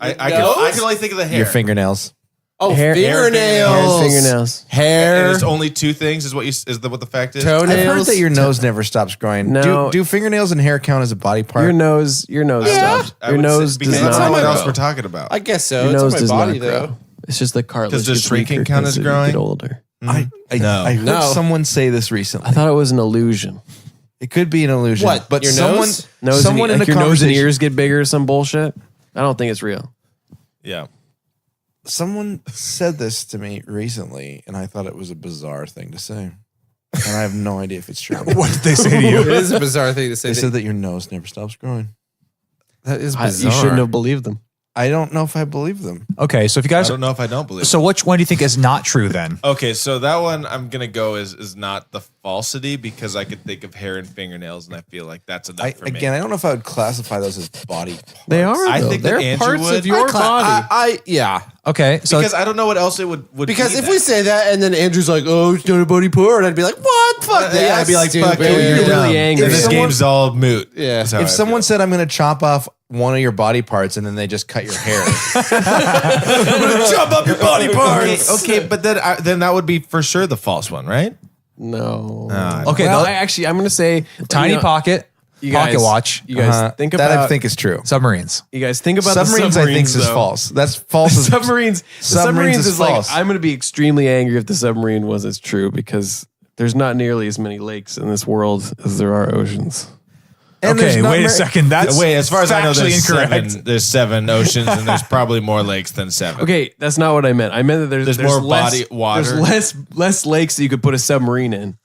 [SPEAKER 3] I can only think of the hair.
[SPEAKER 6] your fingernails.
[SPEAKER 2] Oh,
[SPEAKER 4] Hair-
[SPEAKER 2] fingernails.
[SPEAKER 4] Fingernails.
[SPEAKER 3] And
[SPEAKER 2] Hair.
[SPEAKER 3] there's only 2 things. Is what the fact is?
[SPEAKER 2] Toenails.
[SPEAKER 6] I've heard that your nose never stops growing.
[SPEAKER 4] No.
[SPEAKER 6] Do fingernails and hair count as a body part?
[SPEAKER 4] Your nose stops.
[SPEAKER 3] I
[SPEAKER 4] Your
[SPEAKER 3] would say-
[SPEAKER 4] nose
[SPEAKER 3] because
[SPEAKER 4] does
[SPEAKER 3] that's
[SPEAKER 4] not
[SPEAKER 3] not what
[SPEAKER 2] grow.
[SPEAKER 3] else we're talking about.
[SPEAKER 2] I guess so.
[SPEAKER 4] Your
[SPEAKER 2] It's on
[SPEAKER 4] nose
[SPEAKER 2] my
[SPEAKER 4] does
[SPEAKER 2] body,
[SPEAKER 4] not grow.
[SPEAKER 2] though.
[SPEAKER 4] It's just the cartilage.
[SPEAKER 3] does
[SPEAKER 4] gets
[SPEAKER 3] shrinking
[SPEAKER 4] weaker
[SPEAKER 3] count as
[SPEAKER 4] you
[SPEAKER 3] growing?
[SPEAKER 4] Get older.
[SPEAKER 6] I
[SPEAKER 3] No.
[SPEAKER 6] heard
[SPEAKER 2] No.
[SPEAKER 6] someone say this recently.
[SPEAKER 4] I thought it was an illusion.
[SPEAKER 6] It could be an illusion.
[SPEAKER 2] What,
[SPEAKER 6] But
[SPEAKER 2] your
[SPEAKER 6] someone,
[SPEAKER 2] nose?
[SPEAKER 6] someone in
[SPEAKER 4] like
[SPEAKER 6] a
[SPEAKER 4] your nose and
[SPEAKER 6] conversation-
[SPEAKER 4] ears get bigger or some bullshit. I don't think it's real.
[SPEAKER 3] Yeah.
[SPEAKER 6] Someone said this to me recently, and I thought it was a bizarre thing to say. And I have no idea if it's true.
[SPEAKER 1] What did they say to you?
[SPEAKER 2] It is a bizarre thing to say.
[SPEAKER 6] They said that your nose never stops growing.
[SPEAKER 2] That is
[SPEAKER 4] You
[SPEAKER 2] bizarre.
[SPEAKER 4] shouldn't have believed them.
[SPEAKER 6] I don't know if I believe them.
[SPEAKER 1] Okay, so if you
[SPEAKER 3] I
[SPEAKER 1] guys,
[SPEAKER 3] don't know if I don't believe.
[SPEAKER 1] so which one do you think is not true then?
[SPEAKER 3] Okay, so that one I'm gonna go is not the falsity because I could think of hair and fingernails, and I feel like that's enough for me.
[SPEAKER 6] I don't know if I would classify those as body parts.
[SPEAKER 4] They are.
[SPEAKER 3] I
[SPEAKER 4] though.
[SPEAKER 3] think that
[SPEAKER 4] they're
[SPEAKER 3] Andrew
[SPEAKER 4] parts
[SPEAKER 3] would.
[SPEAKER 4] of your body.
[SPEAKER 2] Yeah.
[SPEAKER 1] Okay, so
[SPEAKER 3] because I don't know what else it would
[SPEAKER 2] Because
[SPEAKER 3] be
[SPEAKER 2] if
[SPEAKER 3] then.
[SPEAKER 2] we say that and then Andrew's like, oh, it's not a body part, I'd be like, what? Fuck that.
[SPEAKER 3] yeah, I'd be like, fuck you, you're
[SPEAKER 4] You're
[SPEAKER 3] dumb.
[SPEAKER 4] really angry.
[SPEAKER 3] And this
[SPEAKER 6] Someone-
[SPEAKER 3] game's all moot.
[SPEAKER 2] Yeah.
[SPEAKER 3] is how
[SPEAKER 6] If
[SPEAKER 3] I
[SPEAKER 6] someone
[SPEAKER 3] feel.
[SPEAKER 6] said, I'm going to chop off one of your body parts and then they just cut your hair.
[SPEAKER 3] chop up your body parts, okay, but then that would be for sure the false one, right?
[SPEAKER 4] No.
[SPEAKER 1] okay,
[SPEAKER 4] Well,
[SPEAKER 1] the
[SPEAKER 4] I'm going to say
[SPEAKER 1] tiny
[SPEAKER 4] you know,
[SPEAKER 1] pocket,
[SPEAKER 4] you guys-
[SPEAKER 1] pocket watch,
[SPEAKER 4] You guys think about
[SPEAKER 6] that I think is true.
[SPEAKER 1] submarines.
[SPEAKER 4] You guys think about
[SPEAKER 6] Submarines,
[SPEAKER 4] the
[SPEAKER 6] I think, is
[SPEAKER 4] though.
[SPEAKER 6] false. That's false. as-
[SPEAKER 4] Submarines. The submarines is
[SPEAKER 6] false.
[SPEAKER 4] like I'm going to be extremely angry if the submarine was as true because there's not nearly as many lakes in this world as there are oceans.
[SPEAKER 6] And
[SPEAKER 1] Okay,
[SPEAKER 6] there's not
[SPEAKER 1] wait a
[SPEAKER 6] very-
[SPEAKER 1] second. That's
[SPEAKER 3] Wait, as far as I know,
[SPEAKER 1] factually
[SPEAKER 3] there's 7 oceans, and there's probably more lakes than 7.
[SPEAKER 4] Okay, that's not what I meant. I meant that there's
[SPEAKER 3] There's more
[SPEAKER 4] less,
[SPEAKER 3] body water.
[SPEAKER 4] There's less lakes that you could put a submarine in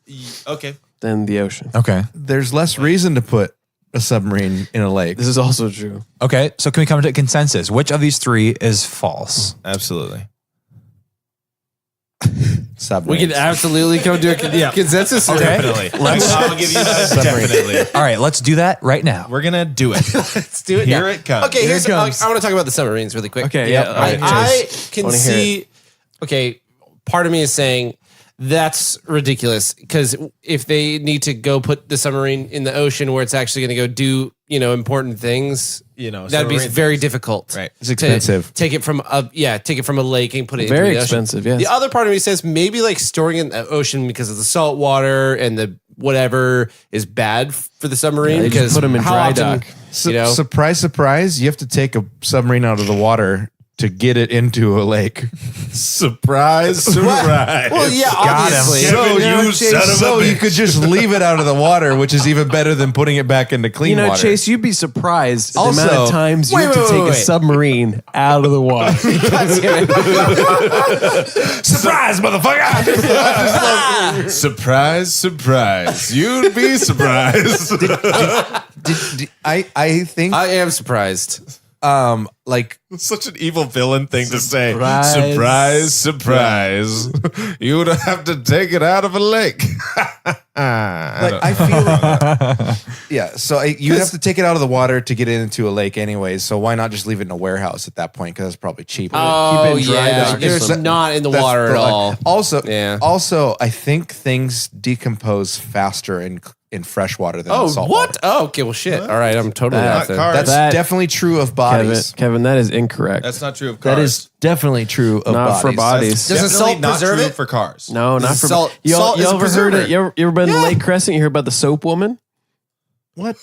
[SPEAKER 3] Okay.
[SPEAKER 4] than the ocean.
[SPEAKER 1] Okay.
[SPEAKER 6] There's less reason to put a submarine in a lake.
[SPEAKER 4] This is also true.
[SPEAKER 1] Okay, so can we come to a consensus? Which of these 3 is false?
[SPEAKER 3] Absolutely.
[SPEAKER 2] We
[SPEAKER 6] Submarines.
[SPEAKER 2] can absolutely come to a consensus.
[SPEAKER 1] Okay.
[SPEAKER 3] Definitely. I'll give you that. Definitely.
[SPEAKER 1] All right, let's do that right now.
[SPEAKER 3] We're gonna do it.
[SPEAKER 2] Let's do it.
[SPEAKER 3] Here
[SPEAKER 2] now.
[SPEAKER 3] it comes.
[SPEAKER 2] Okay,
[SPEAKER 3] Here
[SPEAKER 2] here's.
[SPEAKER 3] it
[SPEAKER 2] I
[SPEAKER 3] comes.
[SPEAKER 2] want to talk about the submarines really quick.
[SPEAKER 4] Okay,
[SPEAKER 1] Yep.
[SPEAKER 4] yeah.
[SPEAKER 1] All right.
[SPEAKER 2] I can
[SPEAKER 4] Wanna hear
[SPEAKER 2] see. Okay, part of me is saying that's ridiculous because if they need to go put the submarine in the ocean where it's actually going to go do important things, that'd be
[SPEAKER 3] submarine
[SPEAKER 2] very difficult.
[SPEAKER 3] Right.
[SPEAKER 6] It's expensive.
[SPEAKER 2] Take it from a lake and put it
[SPEAKER 4] Very
[SPEAKER 2] into the ocean.
[SPEAKER 4] expensive, yes.
[SPEAKER 2] The other part of me says maybe like storing it in the ocean because of the salt water and the whatever is bad for the submarine
[SPEAKER 4] Yeah, they just
[SPEAKER 2] because
[SPEAKER 4] put 'em in
[SPEAKER 2] how
[SPEAKER 4] dry
[SPEAKER 2] often,
[SPEAKER 4] dock.
[SPEAKER 2] you know,
[SPEAKER 6] Surprise, surprise! You have to take a submarine out of the water to get it into a lake.
[SPEAKER 3] Surprise, surprise.
[SPEAKER 2] Well, yeah,
[SPEAKER 1] Got him.
[SPEAKER 2] obviously.
[SPEAKER 6] So you could just leave it out of the water, which is even better than putting it back into clean water.
[SPEAKER 4] Chase, you'd be surprised at the
[SPEAKER 6] Also-
[SPEAKER 4] amount of times you have to take a submarine out of the water.
[SPEAKER 6] Surprise, motherfucker!
[SPEAKER 3] Surprise, surprise. You'd be surprised.
[SPEAKER 6] I think
[SPEAKER 2] I am surprised.
[SPEAKER 6] like
[SPEAKER 3] Such an evil villain thing to say.
[SPEAKER 4] Surprise.
[SPEAKER 3] Surprise, surprise. You would have to take it out of a lake.
[SPEAKER 6] I feel like, yeah. So you have to take it out of the water to get it into a lake, anyways. So why not just leave it in a warehouse at that point? Because that's probably cheaper.
[SPEAKER 2] Oh,
[SPEAKER 4] Keep it dry
[SPEAKER 2] yeah.
[SPEAKER 4] dock.
[SPEAKER 2] It's not in the
[SPEAKER 6] That's
[SPEAKER 2] water at all.
[SPEAKER 6] Also,
[SPEAKER 2] Yeah.
[SPEAKER 6] Also, I think things decompose faster in fresh water than in
[SPEAKER 2] Oh,
[SPEAKER 6] salt
[SPEAKER 2] what?
[SPEAKER 6] water.
[SPEAKER 2] Oh, okay. Well, shit. All right. I'm totally
[SPEAKER 4] That-
[SPEAKER 2] out there.
[SPEAKER 3] Cars.
[SPEAKER 6] That's
[SPEAKER 4] That-
[SPEAKER 6] definitely true of bodies.
[SPEAKER 4] Kevin, that is incorrect.
[SPEAKER 3] That's not true of cars.
[SPEAKER 6] That is definitely true of
[SPEAKER 4] Not
[SPEAKER 6] bodies.
[SPEAKER 4] for bodies.
[SPEAKER 2] Does the
[SPEAKER 3] Definitely
[SPEAKER 2] salt
[SPEAKER 3] not
[SPEAKER 2] preserve
[SPEAKER 3] true
[SPEAKER 2] it?
[SPEAKER 3] for cars.
[SPEAKER 4] No, not
[SPEAKER 2] Is
[SPEAKER 4] for
[SPEAKER 2] salt-
[SPEAKER 4] You,
[SPEAKER 2] salt
[SPEAKER 4] you
[SPEAKER 2] is a
[SPEAKER 4] ever heard
[SPEAKER 2] preserver.
[SPEAKER 4] it? You ever been to Lake Crescent? You heard about the soap woman?
[SPEAKER 6] What?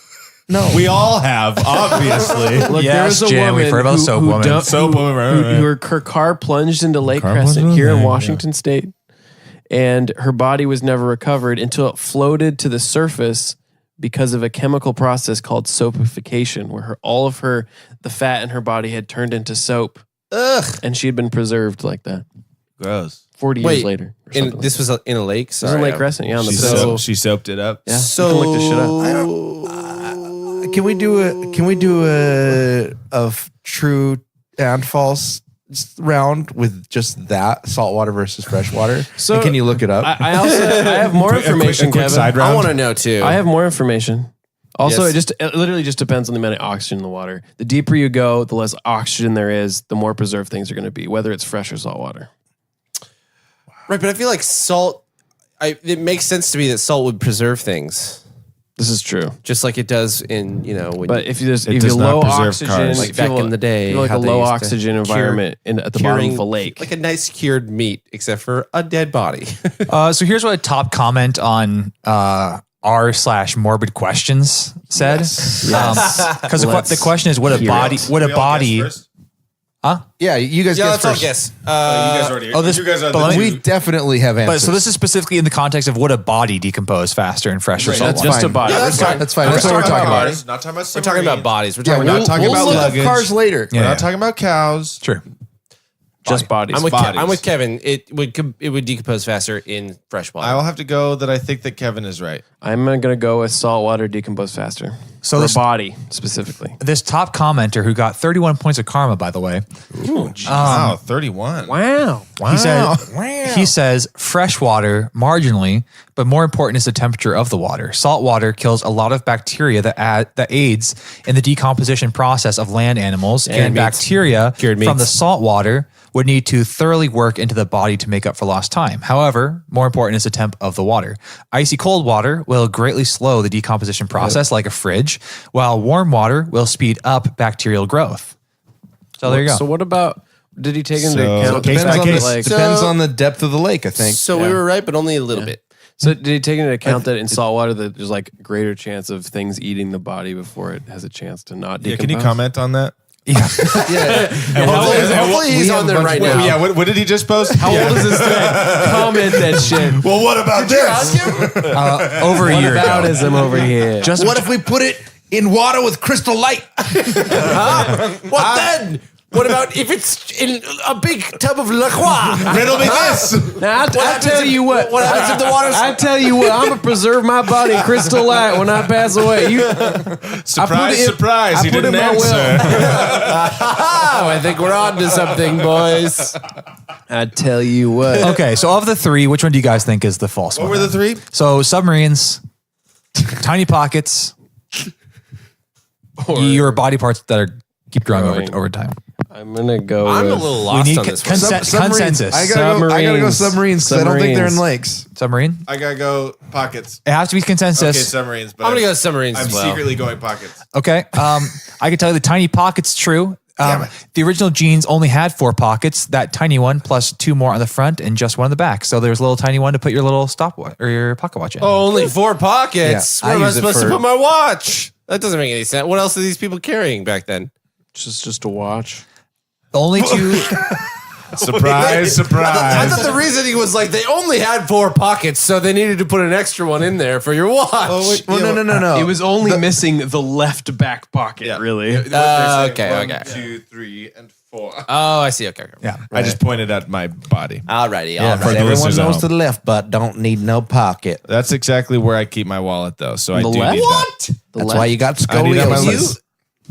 [SPEAKER 6] No.
[SPEAKER 3] We all have, obviously.
[SPEAKER 4] Look,
[SPEAKER 1] Yes,
[SPEAKER 4] there was a
[SPEAKER 1] Jim,
[SPEAKER 4] woman
[SPEAKER 1] we've heard about
[SPEAKER 4] who,
[SPEAKER 1] soap
[SPEAKER 4] who
[SPEAKER 1] woman.
[SPEAKER 4] dumped-
[SPEAKER 3] Soap woman, right,
[SPEAKER 4] who-
[SPEAKER 3] right.
[SPEAKER 4] who her car plunged into Lake
[SPEAKER 3] Car
[SPEAKER 4] Crescent
[SPEAKER 3] plunged
[SPEAKER 4] here
[SPEAKER 3] in
[SPEAKER 4] in
[SPEAKER 3] there,
[SPEAKER 4] Washington State, and her body was never recovered until it floated to the surface because of a chemical process called soapification, where all of the fat in her body had turned into soap.
[SPEAKER 2] Ugh.
[SPEAKER 4] And she had been preserved like that
[SPEAKER 3] Gross.
[SPEAKER 4] 40
[SPEAKER 2] Wait,
[SPEAKER 4] years later. Or
[SPEAKER 2] And
[SPEAKER 4] something
[SPEAKER 2] this
[SPEAKER 4] like
[SPEAKER 2] was in a lake?
[SPEAKER 4] that. It was
[SPEAKER 2] Sorry.
[SPEAKER 4] in Lake Crescent, yeah, on the
[SPEAKER 3] She,
[SPEAKER 4] Pacific.
[SPEAKER 3] she soaped it up.
[SPEAKER 4] Yeah,
[SPEAKER 2] So-
[SPEAKER 4] you can look this shit up.
[SPEAKER 6] Can we do a true and false round with just that saltwater versus freshwater?
[SPEAKER 4] So-
[SPEAKER 6] And can you look it up?
[SPEAKER 4] I have more information,
[SPEAKER 3] quick
[SPEAKER 4] Kevin.
[SPEAKER 3] side round.
[SPEAKER 2] I want to know too.
[SPEAKER 4] I have more information. Also,
[SPEAKER 2] Yes.
[SPEAKER 4] it literally just depends on the amount of oxygen in the water. The deeper you go, the less oxygen there is, the more preserved things are going to be, whether it's fresh or salt water.
[SPEAKER 2] Right, but I feel like salt. It makes sense to me that salt would preserve things,
[SPEAKER 4] This is true.
[SPEAKER 2] just like it does in when.
[SPEAKER 4] But if you
[SPEAKER 3] does
[SPEAKER 4] low
[SPEAKER 3] not preserve
[SPEAKER 4] oxygen,
[SPEAKER 3] cars.
[SPEAKER 2] Like
[SPEAKER 4] if you
[SPEAKER 2] back
[SPEAKER 4] have
[SPEAKER 2] in the day,
[SPEAKER 4] if you have
[SPEAKER 2] how
[SPEAKER 4] like a
[SPEAKER 2] they
[SPEAKER 4] low
[SPEAKER 2] used to
[SPEAKER 4] oxygen
[SPEAKER 2] cure-
[SPEAKER 4] environment at the bottom of a lake.
[SPEAKER 2] like a nice cured meat, except for a dead body.
[SPEAKER 1] So here's what a top comment on r/morbid questions said. Because the question is, would a body?
[SPEAKER 6] yeah, you guys
[SPEAKER 2] yeah,
[SPEAKER 6] guess
[SPEAKER 2] let's all
[SPEAKER 6] first.
[SPEAKER 2] guess.
[SPEAKER 3] You guys already.
[SPEAKER 1] Oh, this-
[SPEAKER 3] you guys are
[SPEAKER 1] but
[SPEAKER 3] the
[SPEAKER 1] let me-
[SPEAKER 3] two.
[SPEAKER 6] We definitely have answers.
[SPEAKER 1] But so this is specifically in the context of would a body decompose faster in fresh or
[SPEAKER 6] Right,
[SPEAKER 1] salt
[SPEAKER 6] that's
[SPEAKER 1] water?
[SPEAKER 4] just a
[SPEAKER 6] fine.
[SPEAKER 4] body.
[SPEAKER 2] Yeah, that's fine.
[SPEAKER 6] That's fine. That's what we're talking about.
[SPEAKER 3] bodies, not talking about
[SPEAKER 2] We're talking about bodies. We're talking
[SPEAKER 3] we're
[SPEAKER 2] about.
[SPEAKER 3] not talking
[SPEAKER 6] We'll
[SPEAKER 3] about
[SPEAKER 6] look up
[SPEAKER 3] luggage.
[SPEAKER 6] cars later.
[SPEAKER 3] We're
[SPEAKER 1] Yeah.
[SPEAKER 3] not talking about cows.
[SPEAKER 1] True.
[SPEAKER 4] Just bodies.
[SPEAKER 2] I'm with
[SPEAKER 3] bodies.
[SPEAKER 2] I'm with Kevin. It would decompose faster in fresh water.
[SPEAKER 3] I will have to go that I think that Kevin is right.
[SPEAKER 4] I'm going to go with salt water decompose faster.
[SPEAKER 1] So
[SPEAKER 4] For
[SPEAKER 1] this-
[SPEAKER 4] a body specifically.
[SPEAKER 1] This top commenter who got 31 points of karma, by the way,
[SPEAKER 3] Wow, 31.
[SPEAKER 4] Wow.
[SPEAKER 1] he says fresh water marginally, but more important is the temperature of the water. Salt water kills a lot of bacteria that aids in the decomposition process of land animals, and
[SPEAKER 2] meats.
[SPEAKER 1] bacteria
[SPEAKER 2] Cured
[SPEAKER 1] from
[SPEAKER 2] meats.
[SPEAKER 1] the salt water would need to thoroughly work into the body to make up for lost time. However, more important is the temp of the water. Icy cold water will greatly slow the decomposition process like a fridge, while warm water will speed up bacterial growth. So there you go.
[SPEAKER 4] So what about, did he take into
[SPEAKER 3] So-
[SPEAKER 4] account
[SPEAKER 3] Case
[SPEAKER 4] the
[SPEAKER 3] by
[SPEAKER 4] fact
[SPEAKER 3] case.
[SPEAKER 4] that, like,
[SPEAKER 6] Depends on the depth of the lake, I think.
[SPEAKER 2] so we were right, but only a little bit.
[SPEAKER 4] so did he take into account that in salt water that there's like greater chance of things eating the body before it has a chance to not
[SPEAKER 3] Yeah,
[SPEAKER 4] decompose?
[SPEAKER 3] can you comment on that?
[SPEAKER 2] Hopefully he's on there right now.
[SPEAKER 3] Yeah, what did he just post?
[SPEAKER 4] How old is this thing? Comment that shit.
[SPEAKER 3] Well, what about this?
[SPEAKER 1] Over a year ago.
[SPEAKER 4] Aboutism over here.
[SPEAKER 1] Just
[SPEAKER 6] What if we put it in water with crystal light?
[SPEAKER 2] What then? What about if it's in a big tub of La Croix?
[SPEAKER 3] Riddle me this.
[SPEAKER 4] Now, I tell you what.
[SPEAKER 2] What happens if the water's...
[SPEAKER 4] I tell you what. I'm gonna preserve my body in crystal light when I pass away.
[SPEAKER 3] Surprise, surprise. He
[SPEAKER 4] I put
[SPEAKER 3] didn't
[SPEAKER 4] in my
[SPEAKER 3] answer.
[SPEAKER 2] Oh, I think we're on to something, boys.
[SPEAKER 4] I tell you what.
[SPEAKER 1] okay. So of the three, which one do you guys think is the false
[SPEAKER 3] What
[SPEAKER 1] one?
[SPEAKER 3] were the three?
[SPEAKER 1] So submarines, tiny pockets, your body parts that are keep growing
[SPEAKER 4] Growing.
[SPEAKER 1] over time.
[SPEAKER 4] I'm gonna go.
[SPEAKER 2] I'm a
[SPEAKER 4] with
[SPEAKER 2] little lost
[SPEAKER 1] need
[SPEAKER 2] on this one.
[SPEAKER 1] consensus.
[SPEAKER 6] I gotta go submarines. 'Cause I don't think they're in
[SPEAKER 4] Submarines.
[SPEAKER 6] lakes.
[SPEAKER 1] Submarine.
[SPEAKER 3] I gotta go pockets.
[SPEAKER 1] It has to be
[SPEAKER 3] Okay,
[SPEAKER 1] consensus.
[SPEAKER 3] submarines. But
[SPEAKER 2] I'm going to go submarines
[SPEAKER 3] I'm
[SPEAKER 2] as well.
[SPEAKER 3] secretly going pockets.
[SPEAKER 1] Okay. I can tell you the tiny pockets true.
[SPEAKER 3] Damn it.
[SPEAKER 1] The original jeans only had 4 pockets. That tiny one plus 2 more on the front and just one on the back. So there's a little tiny one to put your little stopwatch or your pocket watch in.
[SPEAKER 2] Oh, only 4 pockets.
[SPEAKER 6] Yeah,
[SPEAKER 2] Where
[SPEAKER 6] I
[SPEAKER 2] am I
[SPEAKER 6] use it
[SPEAKER 2] supposed to
[SPEAKER 6] for-
[SPEAKER 2] put my watch? That doesn't make any sense. What else are these people carrying back then?
[SPEAKER 4] just to watch.
[SPEAKER 1] The only two.
[SPEAKER 3] Surprise,
[SPEAKER 2] I
[SPEAKER 3] surprise.
[SPEAKER 2] thought the reasoning was like they only had 4 pockets, so they needed to put an extra one in there for your watch.
[SPEAKER 6] Well, no.
[SPEAKER 4] It was only missing the left back pocket, really.
[SPEAKER 2] Okay.
[SPEAKER 3] 1, 2, 3, and 4.
[SPEAKER 2] Oh, I see. Okay.
[SPEAKER 1] Yeah.
[SPEAKER 3] I just pointed at my body.
[SPEAKER 2] Alrighty.
[SPEAKER 3] for the
[SPEAKER 6] Everyone
[SPEAKER 3] listeners at
[SPEAKER 6] knows
[SPEAKER 3] home.
[SPEAKER 6] to the left, but don't need no pocket.
[SPEAKER 3] That's exactly where I keep my wallet, though. So I
[SPEAKER 4] The
[SPEAKER 3] do
[SPEAKER 4] left?
[SPEAKER 3] need that.
[SPEAKER 6] That's why you got
[SPEAKER 3] I need on my
[SPEAKER 6] scoliosis.
[SPEAKER 3] list.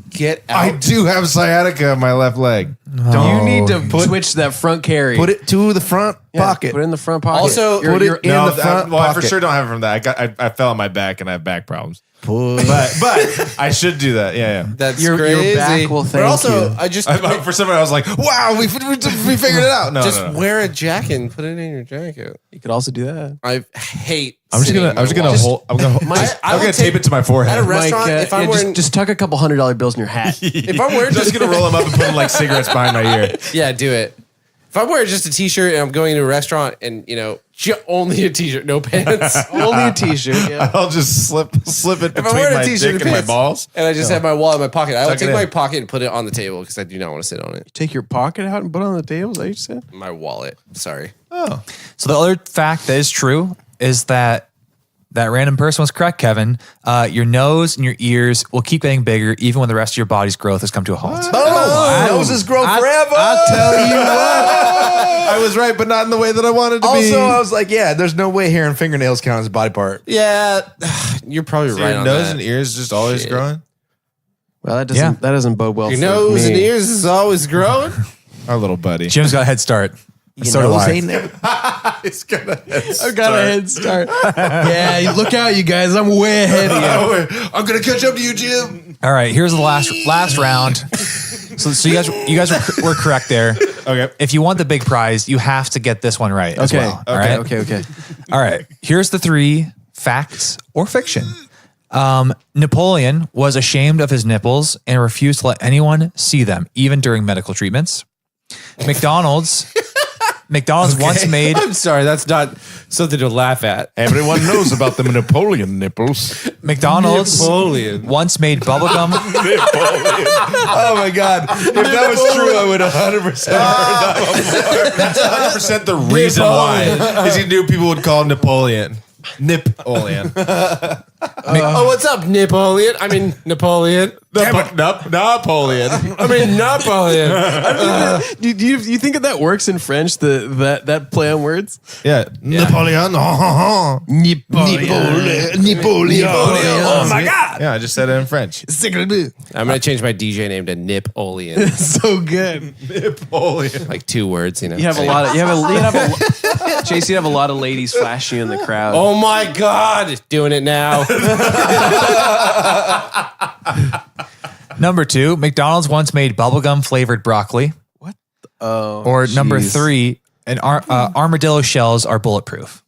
[SPEAKER 2] Get out.
[SPEAKER 3] I do have sciatica in my left leg.
[SPEAKER 4] You need to twitch that front carry.
[SPEAKER 6] Put it to the front pocket.
[SPEAKER 4] Put it in the front pocket.
[SPEAKER 2] Also,
[SPEAKER 6] Put it in
[SPEAKER 3] No,
[SPEAKER 6] the front
[SPEAKER 3] I for
[SPEAKER 6] pocket.
[SPEAKER 3] sure don't have it from that. I fell on my back and I have back problems.
[SPEAKER 6] Put-
[SPEAKER 3] But I should do that. Yeah.
[SPEAKER 2] That's
[SPEAKER 4] Your
[SPEAKER 2] crazy.
[SPEAKER 4] back will
[SPEAKER 2] but
[SPEAKER 4] thank
[SPEAKER 2] also,
[SPEAKER 4] you.
[SPEAKER 2] I just
[SPEAKER 3] For some reason, I was like, "Wow, we figured it out." No,
[SPEAKER 2] just
[SPEAKER 3] no.
[SPEAKER 2] wear a jacket and put it in your jacket.
[SPEAKER 4] you could also do that.
[SPEAKER 2] I hate.
[SPEAKER 3] I'm just gonna hold. I'm gonna
[SPEAKER 2] I would
[SPEAKER 3] tape
[SPEAKER 2] take-
[SPEAKER 3] it to my forehead.
[SPEAKER 2] At a restaurant, if I'm wearing,
[SPEAKER 4] just tuck a couple $100 bills in your hat.
[SPEAKER 2] if I'm wearing
[SPEAKER 3] just gonna roll them up and put them like cigarettes behind my ear.
[SPEAKER 2] yeah, do it. If I'm wearing just a t-shirt and I'm going to a restaurant and only a t-shirt, no pants,
[SPEAKER 4] Only a t-shirt. Yeah.
[SPEAKER 3] I'll just slip it
[SPEAKER 2] I'm
[SPEAKER 3] between
[SPEAKER 2] wearing a
[SPEAKER 3] my
[SPEAKER 2] t-shirt
[SPEAKER 3] dick
[SPEAKER 2] and
[SPEAKER 3] and my
[SPEAKER 2] pants,
[SPEAKER 3] balls.
[SPEAKER 2] and I just have my wallet in my pocket, I will
[SPEAKER 3] Tuck it
[SPEAKER 2] take my
[SPEAKER 3] in.
[SPEAKER 2] pocket and put it on the table because I do not want to sit on it.
[SPEAKER 4] Take your pocket out and put it on the table. Is that what you said?
[SPEAKER 2] My wallet. Sorry.
[SPEAKER 1] So the other fact that is true is that random person was correct, Kevin. Your nose and your ears will keep getting bigger even when the rest of your body's growth has come to a halt.
[SPEAKER 6] Noses grow forever.
[SPEAKER 4] I tell you what.
[SPEAKER 3] I was right, but not in the way that I wanted to be.
[SPEAKER 6] Also, I was like, yeah, there's no way hair and fingernails count as a body part.
[SPEAKER 2] Yeah, you're probably
[SPEAKER 3] So
[SPEAKER 2] right
[SPEAKER 3] your
[SPEAKER 2] on
[SPEAKER 3] nose
[SPEAKER 2] that.
[SPEAKER 3] and ears just always
[SPEAKER 2] Shit.
[SPEAKER 3] growing.
[SPEAKER 4] Well, that doesn't bode well
[SPEAKER 2] Your
[SPEAKER 4] for
[SPEAKER 2] nose
[SPEAKER 4] me.
[SPEAKER 2] and ears is always growing.
[SPEAKER 3] Our little buddy.
[SPEAKER 1] Jim's got a head start.
[SPEAKER 6] Your
[SPEAKER 1] So do
[SPEAKER 6] nose
[SPEAKER 1] I.
[SPEAKER 6] ain't never.
[SPEAKER 3] It's gonna.
[SPEAKER 4] I've got a head start. Yeah, you look out, you guys. I'm way ahead of you.
[SPEAKER 3] I'm gonna catch up to you, Jim.
[SPEAKER 1] All right, here's the last round. So you guys were correct there.
[SPEAKER 3] Okay.
[SPEAKER 1] If you want the big prize, you have to get this one right as well. All right?
[SPEAKER 4] Okay.
[SPEAKER 1] All right. Here's the 3 facts or fiction. Napoleon was ashamed of his nipples and refused to let anyone see them, even during medical treatments. McDonald's once made
[SPEAKER 2] I'm sorry, that's not something to laugh at.
[SPEAKER 6] Everyone knows about the Napoleon nipples.
[SPEAKER 1] McDonald's
[SPEAKER 2] Napoleon.
[SPEAKER 1] once made bubblegum.
[SPEAKER 6] Oh my God. If that was true, I would 100%
[SPEAKER 3] That's 100% the reason why. Is he knew people would call him Napoleon. Napoleon.
[SPEAKER 2] Oh, what's up, Napoleon? I mean, Napoleon.
[SPEAKER 3] Napoleon.
[SPEAKER 2] I mean, Napoleon.
[SPEAKER 4] Do you think that works in French? That play on words.
[SPEAKER 3] Yeah. Napoleon.
[SPEAKER 6] Napoleon.
[SPEAKER 4] Oh my God!
[SPEAKER 3] Yeah, I just said it in French.
[SPEAKER 2] I'm going to change my DJ name to Napoleon.
[SPEAKER 4] So good.
[SPEAKER 3] Napoleon.
[SPEAKER 2] Like 2 words, You
[SPEAKER 4] You have a lot of Chase. You have a lot of ladies flashing in the crowd.
[SPEAKER 2] Oh my God. Doing it now.
[SPEAKER 1] Number 2, McDonald's once made bubblegum flavored broccoli.
[SPEAKER 4] Oh,
[SPEAKER 1] Or number
[SPEAKER 4] jeez.
[SPEAKER 1] 3, armadillo shells are bulletproof.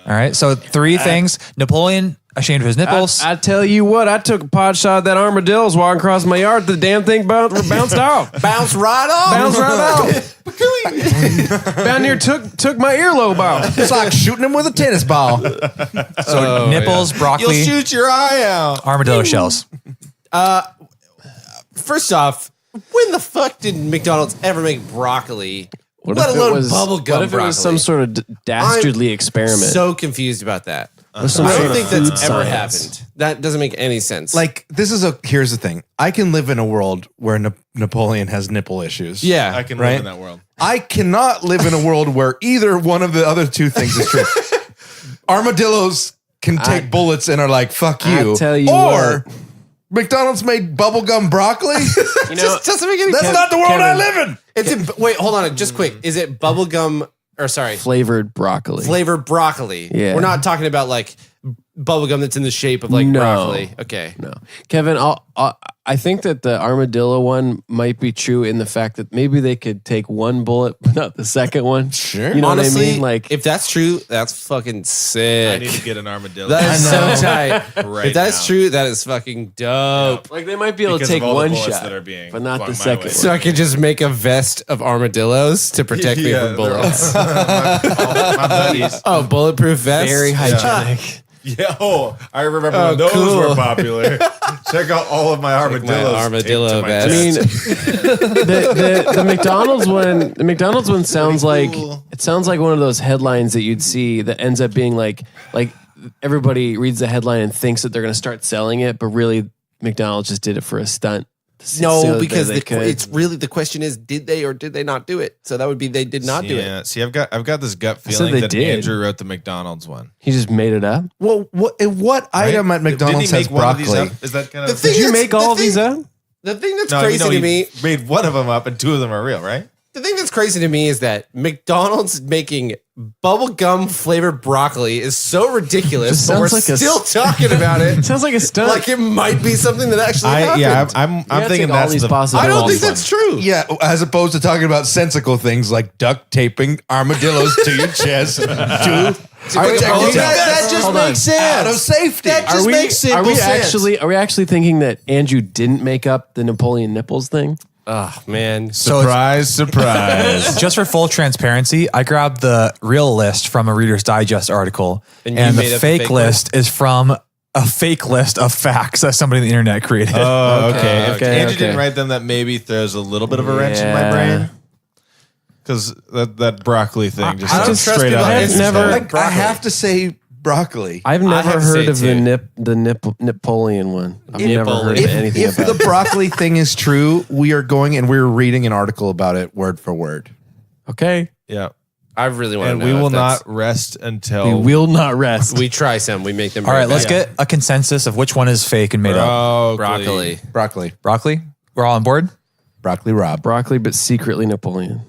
[SPEAKER 1] All right, so 3 things. Napoleon ashamed of his nipples.
[SPEAKER 4] I tell you what, I took a pot shot at that armadillo's walking across my yard. The damn thing bounced off.
[SPEAKER 2] Bounce right off.
[SPEAKER 4] Bounced right off. Down here took my earlobe off.
[SPEAKER 6] It's like shooting him with a tennis ball.
[SPEAKER 1] So nipples, broccoli,
[SPEAKER 3] You'll shoot your eye out.
[SPEAKER 1] armadillo shells.
[SPEAKER 2] First off, when the fuck did McDonald's ever make broccoli?
[SPEAKER 4] What
[SPEAKER 2] Let
[SPEAKER 4] if it
[SPEAKER 2] alone
[SPEAKER 4] was-
[SPEAKER 2] bubblegum
[SPEAKER 4] What if it was some
[SPEAKER 2] broccoli?
[SPEAKER 4] sort of dastardly experiment?
[SPEAKER 2] So confused about that.
[SPEAKER 4] Some
[SPEAKER 2] I
[SPEAKER 4] sort
[SPEAKER 2] don't
[SPEAKER 4] of
[SPEAKER 2] think
[SPEAKER 4] food
[SPEAKER 2] that's ever
[SPEAKER 4] science.
[SPEAKER 2] happened. That doesn't make any sense.
[SPEAKER 6] Like, here's the thing. I can live in a world where Napoleon has nipple issues.
[SPEAKER 2] yeah,
[SPEAKER 3] I can
[SPEAKER 6] Right?
[SPEAKER 3] live in that world.
[SPEAKER 6] I cannot live in a world where either one of the other 2 things is true. Armadillos can take bullets and are like, fuck you.
[SPEAKER 4] I tell you
[SPEAKER 6] or
[SPEAKER 4] what.
[SPEAKER 6] McDonald's made bubblegum broccoli.
[SPEAKER 4] You know,
[SPEAKER 2] just doesn't make any
[SPEAKER 6] That's
[SPEAKER 2] sense.
[SPEAKER 6] not the world I
[SPEAKER 4] Kevin.
[SPEAKER 6] live in.
[SPEAKER 2] It's wait, hold on, just quick. Is it bubblegum or sorry,
[SPEAKER 4] flavored broccoli.
[SPEAKER 2] flavored broccoli?
[SPEAKER 4] Yeah.
[SPEAKER 2] We're not talking about like bubblegum that's in the shape of like
[SPEAKER 4] No.
[SPEAKER 2] broccoli. Okay.
[SPEAKER 4] No, Kevin, I think that the armadillo one might be true in the fact that maybe they could take one bullet, but not the second one.
[SPEAKER 6] Sure.
[SPEAKER 4] You know
[SPEAKER 2] Honestly,
[SPEAKER 4] what I mean? Like,
[SPEAKER 2] if that's true, that's fucking sick.
[SPEAKER 3] I need to get an armadillo.
[SPEAKER 2] That is so tight.
[SPEAKER 3] Right
[SPEAKER 2] If that's
[SPEAKER 3] now.
[SPEAKER 2] true, that is fucking dope.
[SPEAKER 4] like they might be able
[SPEAKER 3] Because
[SPEAKER 4] to take
[SPEAKER 3] of all the
[SPEAKER 4] one
[SPEAKER 3] bullets
[SPEAKER 4] shot,
[SPEAKER 3] that are being
[SPEAKER 4] but not
[SPEAKER 3] flung
[SPEAKER 4] the
[SPEAKER 3] my
[SPEAKER 4] second
[SPEAKER 3] way.
[SPEAKER 2] So I could just make a vest of armadillos to protect me
[SPEAKER 3] Yeah,
[SPEAKER 2] from bullets.
[SPEAKER 3] my buddies.
[SPEAKER 2] Oh, bulletproof vest.
[SPEAKER 4] Very hygienic.
[SPEAKER 3] Yeah, I remember when those were popular. Check out all of my armadillos.
[SPEAKER 2] Armadillo
[SPEAKER 3] taped to my
[SPEAKER 2] vest.
[SPEAKER 4] I mean, the McDonald's one. The McDonald's one sounds like
[SPEAKER 3] cool.
[SPEAKER 4] it sounds like one of those headlines that you'd see that ends up being like everybody reads the headline and thinks that they're going to start selling it, but really McDonald's just did it for a stunt.
[SPEAKER 2] No,
[SPEAKER 4] So that
[SPEAKER 2] because
[SPEAKER 4] they could.
[SPEAKER 2] it's really the question is, did they or did they not do it? So that would be they did not do it.
[SPEAKER 3] Yeah, see, I've got this gut
[SPEAKER 4] said
[SPEAKER 3] feeling
[SPEAKER 4] they
[SPEAKER 3] that
[SPEAKER 4] did.
[SPEAKER 3] Andrew wrote the McDonald's one.
[SPEAKER 4] He just made it up.
[SPEAKER 6] Well, what item at McDonald's
[SPEAKER 3] Didn't he
[SPEAKER 6] has
[SPEAKER 3] make one of these
[SPEAKER 6] broccoli?
[SPEAKER 3] up? Is that kind
[SPEAKER 2] The
[SPEAKER 3] of
[SPEAKER 2] thing
[SPEAKER 4] Did you
[SPEAKER 2] that's-
[SPEAKER 4] make all
[SPEAKER 2] the
[SPEAKER 4] of these
[SPEAKER 2] thing-
[SPEAKER 4] up?
[SPEAKER 2] The thing that's
[SPEAKER 3] No,
[SPEAKER 2] crazy to
[SPEAKER 3] he
[SPEAKER 2] me,
[SPEAKER 3] made one of them up and two of them are real, right?
[SPEAKER 2] the thing that's crazy to me is that McDonald's making bubblegum flavored broccoli is so ridiculous,
[SPEAKER 4] Just
[SPEAKER 2] but we're
[SPEAKER 4] sounds like a
[SPEAKER 2] still talking about it.
[SPEAKER 4] It sounds like a stunt.
[SPEAKER 2] Like it might be something that actually happened.
[SPEAKER 3] I'm
[SPEAKER 4] You gotta
[SPEAKER 3] thinking
[SPEAKER 4] take all
[SPEAKER 3] that's
[SPEAKER 4] these
[SPEAKER 3] the.
[SPEAKER 4] possibilities.
[SPEAKER 2] I don't think that's true.
[SPEAKER 6] Yeah, as opposed to talking about sensical things like duct taping armadillos to your chest to protect yourself.
[SPEAKER 3] That just
[SPEAKER 4] Hold on.
[SPEAKER 3] makes sense.
[SPEAKER 6] Out of safety.
[SPEAKER 3] That just makes simple sense.
[SPEAKER 4] Are we actually thinking that Andrew didn't make up the Napoleon nipples thing?
[SPEAKER 2] Oh man.
[SPEAKER 1] So
[SPEAKER 3] Surprise!
[SPEAKER 1] just for full transparency, I grabbed the real list from a Reader's Digest article,
[SPEAKER 2] And
[SPEAKER 1] and,
[SPEAKER 2] you made
[SPEAKER 1] the
[SPEAKER 2] up a
[SPEAKER 1] fake
[SPEAKER 2] fake
[SPEAKER 1] list is from a fake list of facts that somebody on the internet created.
[SPEAKER 3] Oh,
[SPEAKER 4] Okay, okay,
[SPEAKER 3] Andrew
[SPEAKER 4] okay.
[SPEAKER 3] didn't write them. That maybe throws a little bit of a wrench in my
[SPEAKER 4] Yeah.
[SPEAKER 3] brain. Because that broccoli thing just
[SPEAKER 2] I don't
[SPEAKER 3] sounds
[SPEAKER 2] trust
[SPEAKER 3] straight
[SPEAKER 2] people
[SPEAKER 3] up.
[SPEAKER 2] on
[SPEAKER 4] I've
[SPEAKER 2] Instagram.
[SPEAKER 4] never-
[SPEAKER 2] Like
[SPEAKER 6] I have to say broccoli.
[SPEAKER 4] I've
[SPEAKER 2] have
[SPEAKER 4] never
[SPEAKER 2] to
[SPEAKER 4] heard
[SPEAKER 2] say
[SPEAKER 4] of
[SPEAKER 2] too.
[SPEAKER 4] the Napoleon one. I've never heard of anything
[SPEAKER 6] If
[SPEAKER 4] about
[SPEAKER 6] the
[SPEAKER 4] it.
[SPEAKER 6] broccoli thing is true, we are going and we're reading an article about it word for word.
[SPEAKER 4] Okay.
[SPEAKER 3] Yeah,
[SPEAKER 2] I really want to
[SPEAKER 3] and
[SPEAKER 2] know.
[SPEAKER 3] we will
[SPEAKER 2] if that's-
[SPEAKER 3] not rest
[SPEAKER 4] We
[SPEAKER 3] until
[SPEAKER 4] will not rest.
[SPEAKER 2] We try some. We make them.
[SPEAKER 1] All right,
[SPEAKER 2] bring
[SPEAKER 1] let's
[SPEAKER 2] back.
[SPEAKER 1] get a consensus of which one is fake and made up.
[SPEAKER 2] broccoli.
[SPEAKER 6] Broccoli.
[SPEAKER 1] Broccoli? We're all on board?
[SPEAKER 6] Broccoli Rob.
[SPEAKER 4] Broccoli, but secretly Napoleon.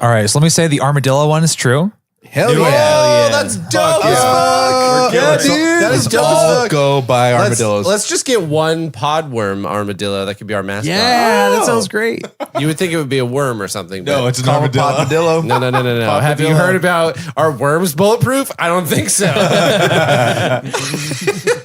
[SPEAKER 1] All right, so let me say the armadillo one is true.
[SPEAKER 6] Hell
[SPEAKER 3] Do it.
[SPEAKER 6] yeah.
[SPEAKER 2] Oh, that's dope as fuck.
[SPEAKER 3] Yeah,
[SPEAKER 2] dude.
[SPEAKER 3] dude.
[SPEAKER 2] That is dope as
[SPEAKER 6] All
[SPEAKER 2] fuck.
[SPEAKER 6] go by armadillos.
[SPEAKER 2] Let's just get one podworm armadillo. That could be our mascot.
[SPEAKER 4] Yeah, that sounds great.
[SPEAKER 2] You would think it would be a worm or something.
[SPEAKER 3] No,
[SPEAKER 2] but-
[SPEAKER 3] it's an
[SPEAKER 6] Call
[SPEAKER 3] armadillo.
[SPEAKER 6] armadillo.
[SPEAKER 2] No. Have you heard about our worms bulletproof? I don't think so.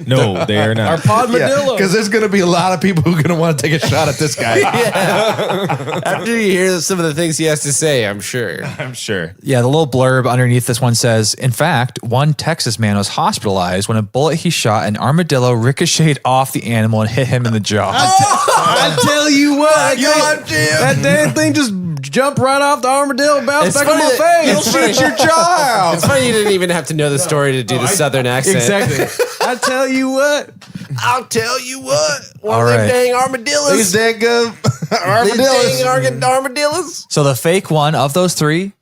[SPEAKER 3] No, they are not.
[SPEAKER 4] Podmadillo.
[SPEAKER 6] Because there's going to be a lot of people who are going to want to take a shot at this guy.
[SPEAKER 2] After you hear some of the things he has to say, I'm sure.
[SPEAKER 3] I'm sure.
[SPEAKER 1] Yeah, the little blurb underneath this one says, in fact, one Texas man was hospitalized when a bullet he shot an armadillo ricocheted off the animal and hit him in the jaw.
[SPEAKER 4] I tell you what, that damn thing just jumped right off the armadillo, bounced back on my face.
[SPEAKER 2] You'll shoot your jaw out. It's funny you didn't even have to know the story to do the southern accent.
[SPEAKER 4] Exactly. I tell you what.
[SPEAKER 2] I'll tell you what. One
[SPEAKER 1] All
[SPEAKER 2] of them
[SPEAKER 1] right.
[SPEAKER 2] dang armadillos.
[SPEAKER 6] These dang
[SPEAKER 2] These dang armadillos.
[SPEAKER 1] So the fake one of those three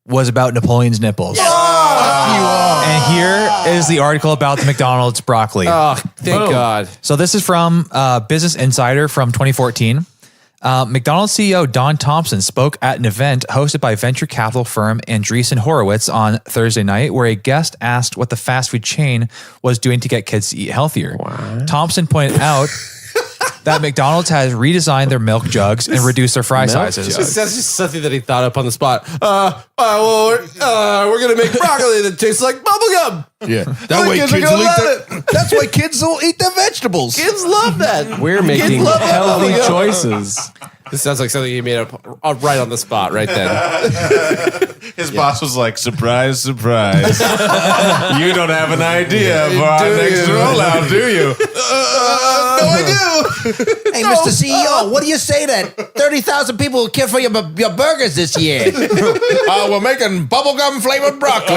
[SPEAKER 1] was about Napoleon's nipples. And here is the article about the McDonald's broccoli.
[SPEAKER 2] Oh, thank God.
[SPEAKER 1] So this is from Business Insider from 2014. McDonald's CEO Don Thompson spoke at an event hosted by venture capital firm Andreessen Horowitz on Thursday night, where a guest asked what the fast food chain was doing to get kids to eat healthier. Thompson pointed out that McDonald's has redesigned their milk jugs and reduced their fry sizes.
[SPEAKER 2] That's just something that he thought up on the spot. We're going to make broccoli that tastes like bubblegum.
[SPEAKER 6] Yeah. That way
[SPEAKER 2] kids
[SPEAKER 6] kids
[SPEAKER 2] are gonna
[SPEAKER 6] will eat
[SPEAKER 2] love
[SPEAKER 6] That's why kids will eat their vegetables.
[SPEAKER 2] Kids love that.
[SPEAKER 4] We're making
[SPEAKER 2] love that
[SPEAKER 4] healthy
[SPEAKER 2] bubblegum.
[SPEAKER 4] choices.
[SPEAKER 2] This sounds like something he made up right on the spot right then.
[SPEAKER 3] His boss was like, surprise, surprise. You don't have an idea for our next rollout, do you? No, I do.
[SPEAKER 7] Hey, Mr. CEO, what do you say that 30,000 people will kill for your burgers this year?
[SPEAKER 6] We're making bubblegum flavored broccoli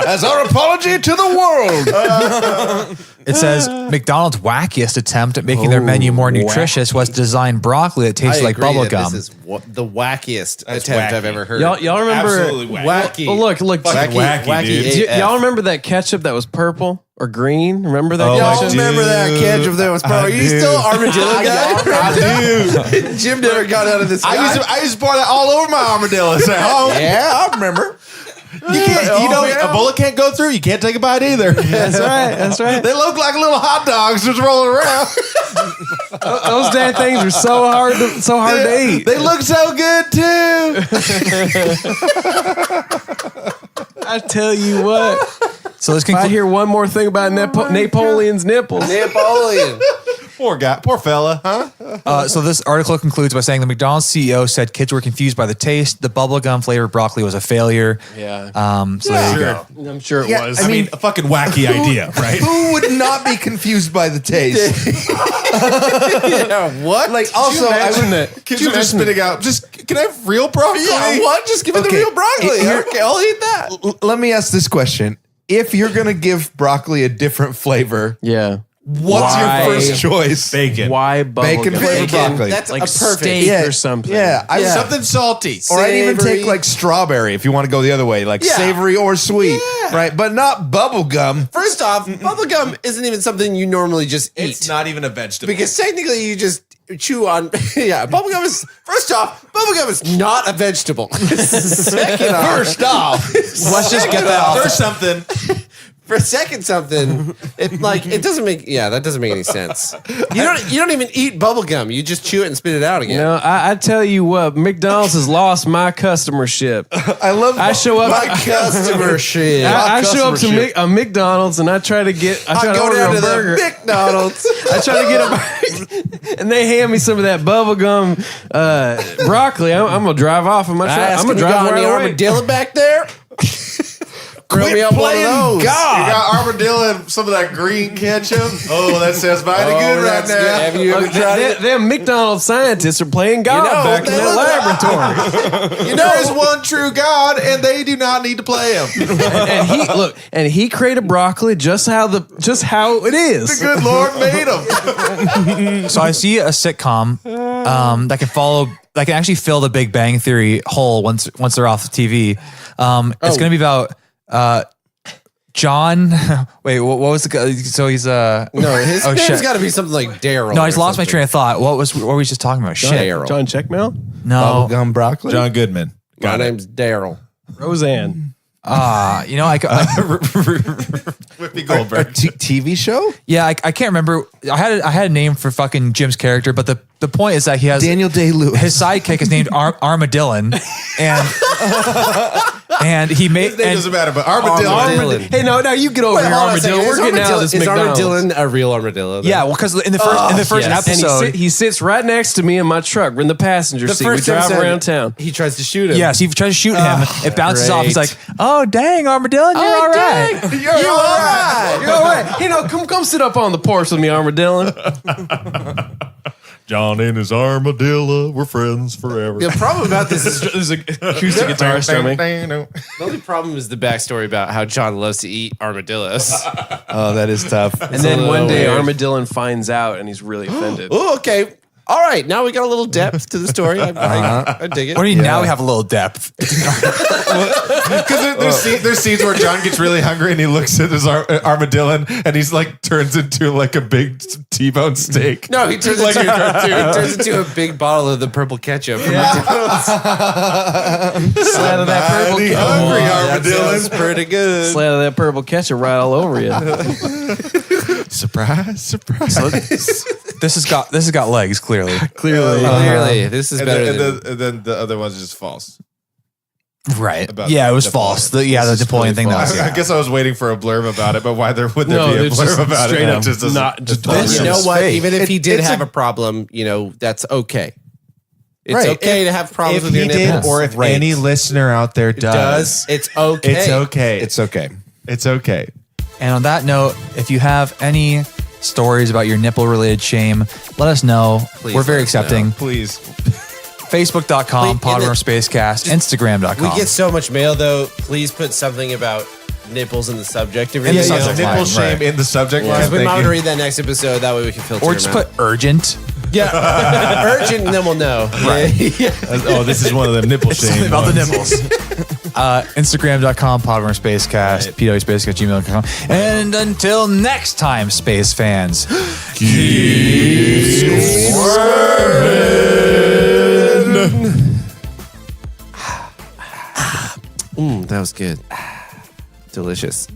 [SPEAKER 6] as our apology to the world.
[SPEAKER 1] It says McDonald's wackiest attempt at making their menu more nutritious was to design broccoli that tastes like bubble gum.
[SPEAKER 2] This is the wackiest attempt I've ever heard.
[SPEAKER 4] Y'all remember?
[SPEAKER 3] Absolutely wacky.
[SPEAKER 4] Well, look.
[SPEAKER 3] Wacky, dude.
[SPEAKER 4] Y'all remember that ketchup that was purple or green? Remember that
[SPEAKER 3] I
[SPEAKER 4] ketchup?
[SPEAKER 3] do.
[SPEAKER 2] remember that ketchup that was
[SPEAKER 3] I
[SPEAKER 2] Are you
[SPEAKER 3] do.
[SPEAKER 2] still armadillo guy?
[SPEAKER 3] I do.
[SPEAKER 2] Jim never got out of this.
[SPEAKER 3] I used to pour that all over my armadillos at home.
[SPEAKER 6] Yeah, I remember.
[SPEAKER 3] A bullet can't go through. You can't take a bite either.
[SPEAKER 4] That's right. That's right.
[SPEAKER 3] They look like little hot dogs just rolling around.
[SPEAKER 4] Those damn things are so hard to eat.
[SPEAKER 3] They look so good too.
[SPEAKER 4] I tell you what.
[SPEAKER 1] So this
[SPEAKER 4] If I hear one more thing about Napoleon's nipples,
[SPEAKER 2] Napoleon.
[SPEAKER 3] Poor guy, poor fella, huh?
[SPEAKER 1] So this article concludes by saying the McDonald's CEO said kids were confused by the taste. The bubblegum flavored broccoli was a failure.
[SPEAKER 4] Yeah.
[SPEAKER 1] So there you go.
[SPEAKER 4] I'm sure it
[SPEAKER 6] Yeah,
[SPEAKER 4] was.
[SPEAKER 6] I mean,
[SPEAKER 3] A fucking wacky idea, right?
[SPEAKER 6] Who would not be confused by the taste?
[SPEAKER 2] What?
[SPEAKER 6] Like, also, I would.
[SPEAKER 3] Kids are just spitting out. Just can I have real broccoli?
[SPEAKER 2] Yeah, what? Just give me the
[SPEAKER 6] Okay,
[SPEAKER 2] real broccoli.
[SPEAKER 6] here-
[SPEAKER 2] Okay, I'll eat that.
[SPEAKER 6] Let me ask this question: if you're gonna give broccoli a different flavor,
[SPEAKER 4] yeah.
[SPEAKER 6] what's
[SPEAKER 4] Why?
[SPEAKER 6] your first choice?
[SPEAKER 3] Bacon.
[SPEAKER 4] Why
[SPEAKER 6] Bacon
[SPEAKER 4] bubblegum?
[SPEAKER 6] flavored broccoli.
[SPEAKER 2] That's
[SPEAKER 4] Like
[SPEAKER 2] a perfect.
[SPEAKER 4] steak
[SPEAKER 6] Yeah,
[SPEAKER 4] or something.
[SPEAKER 6] Yeah, I
[SPEAKER 3] Something salty.
[SPEAKER 6] Or I'd even
[SPEAKER 2] Savory.
[SPEAKER 6] take like strawberry if you want to go the other way, like
[SPEAKER 2] Yeah.
[SPEAKER 6] savory or sweet, right? But not bubble gum.
[SPEAKER 2] First off, bubblegum isn't even something you normally just eat.
[SPEAKER 3] It's not even a vegetable.
[SPEAKER 2] Because technically you just chew on. Yeah, bubblegum is. First off, bubblegum is not a vegetable. Second off.
[SPEAKER 6] First off,
[SPEAKER 1] Let's just get that off.
[SPEAKER 3] Or something.
[SPEAKER 2] For a second something, it doesn't make that doesn't make any sense. You don't even eat bubblegum. You just chew it and spit it out again.
[SPEAKER 4] You know, I tell you what, McDonald's has lost my customership.
[SPEAKER 6] I love.
[SPEAKER 4] I show up.
[SPEAKER 2] My customer shit.
[SPEAKER 4] I show up to
[SPEAKER 6] customership.
[SPEAKER 4] a McDonald's and I try to
[SPEAKER 2] I go
[SPEAKER 4] order
[SPEAKER 2] down
[SPEAKER 4] a
[SPEAKER 2] to
[SPEAKER 4] burger.
[SPEAKER 2] the McDonald's.
[SPEAKER 4] I try to get a and they hand me some of that bubblegum broccoli. I'm gonna drive off in my truck. I'm gonna drive
[SPEAKER 2] the
[SPEAKER 4] right away.
[SPEAKER 2] armadillo back there. Grill me up one of
[SPEAKER 6] playing
[SPEAKER 2] those.
[SPEAKER 3] You got armadillo and some of that green ketchup. Oh, that sounds mighty good right
[SPEAKER 2] that's
[SPEAKER 3] now.
[SPEAKER 2] good. Have you ever tried it?
[SPEAKER 4] Them McDonald's scientists are playing God back in
[SPEAKER 2] they
[SPEAKER 4] their
[SPEAKER 2] look-
[SPEAKER 4] laboratory.
[SPEAKER 3] There is one true God, and they do not need to play him.
[SPEAKER 4] and he created broccoli just how it is.
[SPEAKER 3] Good Lord made him.
[SPEAKER 1] So I see a sitcom that can actually fill the Big Bang Theory hole once they're off the TV. It's going to be about John. Wait, what was the guy? So he's
[SPEAKER 2] No, his name's
[SPEAKER 1] shit.
[SPEAKER 2] got to be something like Daryl.
[SPEAKER 1] No, I just
[SPEAKER 2] or
[SPEAKER 1] lost my
[SPEAKER 2] something.
[SPEAKER 1] train of thought. What were we just talking about? Shit.
[SPEAKER 2] Daryl.
[SPEAKER 4] John Checkmail?
[SPEAKER 1] No.
[SPEAKER 6] gum broccoli.
[SPEAKER 3] John Goodman.
[SPEAKER 2] My name's Daryl.
[SPEAKER 4] Roseanne.
[SPEAKER 1] I
[SPEAKER 3] Whoopi Goldberg.
[SPEAKER 6] TV show?
[SPEAKER 1] yeah, I can't remember. I had a name for fucking Jim's character, but the point is that he has
[SPEAKER 6] Daniel Day-Lewis.
[SPEAKER 1] his sidekick is named Armadillo, and he made
[SPEAKER 3] His name doesn't matter, but armadillo.
[SPEAKER 2] Armadillo.
[SPEAKER 4] Hey, no, you get over
[SPEAKER 2] Wait,
[SPEAKER 4] here,
[SPEAKER 2] hold on a second.
[SPEAKER 4] armadillo. We're getting out of this
[SPEAKER 2] Is
[SPEAKER 4] McDonald's.
[SPEAKER 2] armadillo a real armadillo? then?
[SPEAKER 1] Yeah, well, because in the first
[SPEAKER 4] Yes. And
[SPEAKER 1] episode,
[SPEAKER 4] he sits right next to me in my truck. We're in the passenger seat. We drive
[SPEAKER 2] episode,
[SPEAKER 4] around town.
[SPEAKER 2] He tries to shoot him.
[SPEAKER 1] yes, he tries to shoot him. It bounces off. He's
[SPEAKER 2] great.
[SPEAKER 1] like, "Oh dang, Armadillo, you're all right."
[SPEAKER 2] You're all right.
[SPEAKER 4] You're all right. Hey, no, come sit up on the porch with me, armadillo.
[SPEAKER 3] John and his armadillo were friends forever.
[SPEAKER 2] The problem about this is
[SPEAKER 4] There's a acoustic guitar strumming.
[SPEAKER 2] the only problem is the backstory about how John loves to eat armadillos.
[SPEAKER 6] Oh, that is tough.
[SPEAKER 4] And then one day,
[SPEAKER 2] weird.
[SPEAKER 4] Armadillo finds out, and he's really offended.
[SPEAKER 2] Oh, okay. All right. Now we got a little depth to the story. I dig it.
[SPEAKER 1] What do you mean now we have a little depth?
[SPEAKER 3] Because there's scenes where John gets really hungry and he looks at his armadillo and he's like turns into like a big T-bone steak.
[SPEAKER 2] No, he turns
[SPEAKER 3] Like
[SPEAKER 2] into
[SPEAKER 3] a cartoon.
[SPEAKER 2] he turns into a big bottle of the purple ketchup.
[SPEAKER 4] Slide of that purple
[SPEAKER 3] Mighty
[SPEAKER 4] ketchup.
[SPEAKER 3] hungry
[SPEAKER 2] That
[SPEAKER 3] armadillo.
[SPEAKER 2] sounds pretty good.
[SPEAKER 4] Slide of that purple ketchup right all over you.
[SPEAKER 3] Surprise, surprise.
[SPEAKER 1] This has got legs, clearly.
[SPEAKER 2] Clearly, this is better than.
[SPEAKER 3] And then the other one's just false.
[SPEAKER 1] Right.
[SPEAKER 3] About
[SPEAKER 1] Yeah, it was
[SPEAKER 3] Napoleon.
[SPEAKER 1] false. The Napoleon thing.
[SPEAKER 3] I,
[SPEAKER 1] That was,
[SPEAKER 3] I guess I was waiting for a blurb about it, but why would there
[SPEAKER 4] No,
[SPEAKER 3] be a
[SPEAKER 4] it's just
[SPEAKER 3] blurb about
[SPEAKER 4] straight
[SPEAKER 3] it?
[SPEAKER 4] up
[SPEAKER 3] It just doesn't-
[SPEAKER 4] not- just
[SPEAKER 3] it's
[SPEAKER 2] You know
[SPEAKER 3] just
[SPEAKER 2] what?
[SPEAKER 3] fake.
[SPEAKER 2] Even if he did
[SPEAKER 6] it's
[SPEAKER 2] have
[SPEAKER 6] a-
[SPEAKER 2] a problem, that's okay. It's
[SPEAKER 3] Right.
[SPEAKER 2] okay to have problems
[SPEAKER 3] If
[SPEAKER 2] with your
[SPEAKER 3] he did,
[SPEAKER 2] nipples.
[SPEAKER 3] or if
[SPEAKER 6] Right.
[SPEAKER 3] any listener out there does,
[SPEAKER 2] it's okay.
[SPEAKER 3] it's okay.
[SPEAKER 6] It's okay.
[SPEAKER 3] It's okay.
[SPEAKER 1] And on that note, if you have any stories about your nipple-related shame, let us know.
[SPEAKER 2] Please
[SPEAKER 1] We're very
[SPEAKER 2] let us know.
[SPEAKER 1] accepting.
[SPEAKER 3] Please.
[SPEAKER 1] Facebook.com,
[SPEAKER 2] Please, in
[SPEAKER 1] Podworms Spacecast, Instagram.com.
[SPEAKER 2] We get so much mail though. Please put something about nipples in the subject. If
[SPEAKER 1] In the
[SPEAKER 2] you're
[SPEAKER 1] subject
[SPEAKER 3] nipple
[SPEAKER 1] line,
[SPEAKER 3] shame in the subject line.
[SPEAKER 2] Because we
[SPEAKER 3] Thank
[SPEAKER 2] might
[SPEAKER 3] you.
[SPEAKER 2] read that next episode. That way we can filter
[SPEAKER 1] or
[SPEAKER 2] them
[SPEAKER 1] just
[SPEAKER 2] out.
[SPEAKER 1] put urgent.
[SPEAKER 2] urgent, and then we'll know. Right.
[SPEAKER 3] Oh, this is one of them nipple shame.
[SPEAKER 1] about the
[SPEAKER 3] ones.
[SPEAKER 1] nipples. Instagram.com, Podworms Spacecast, PWSpacecast@gmail.com. And until next time, space fans,
[SPEAKER 2] That was good. Delicious.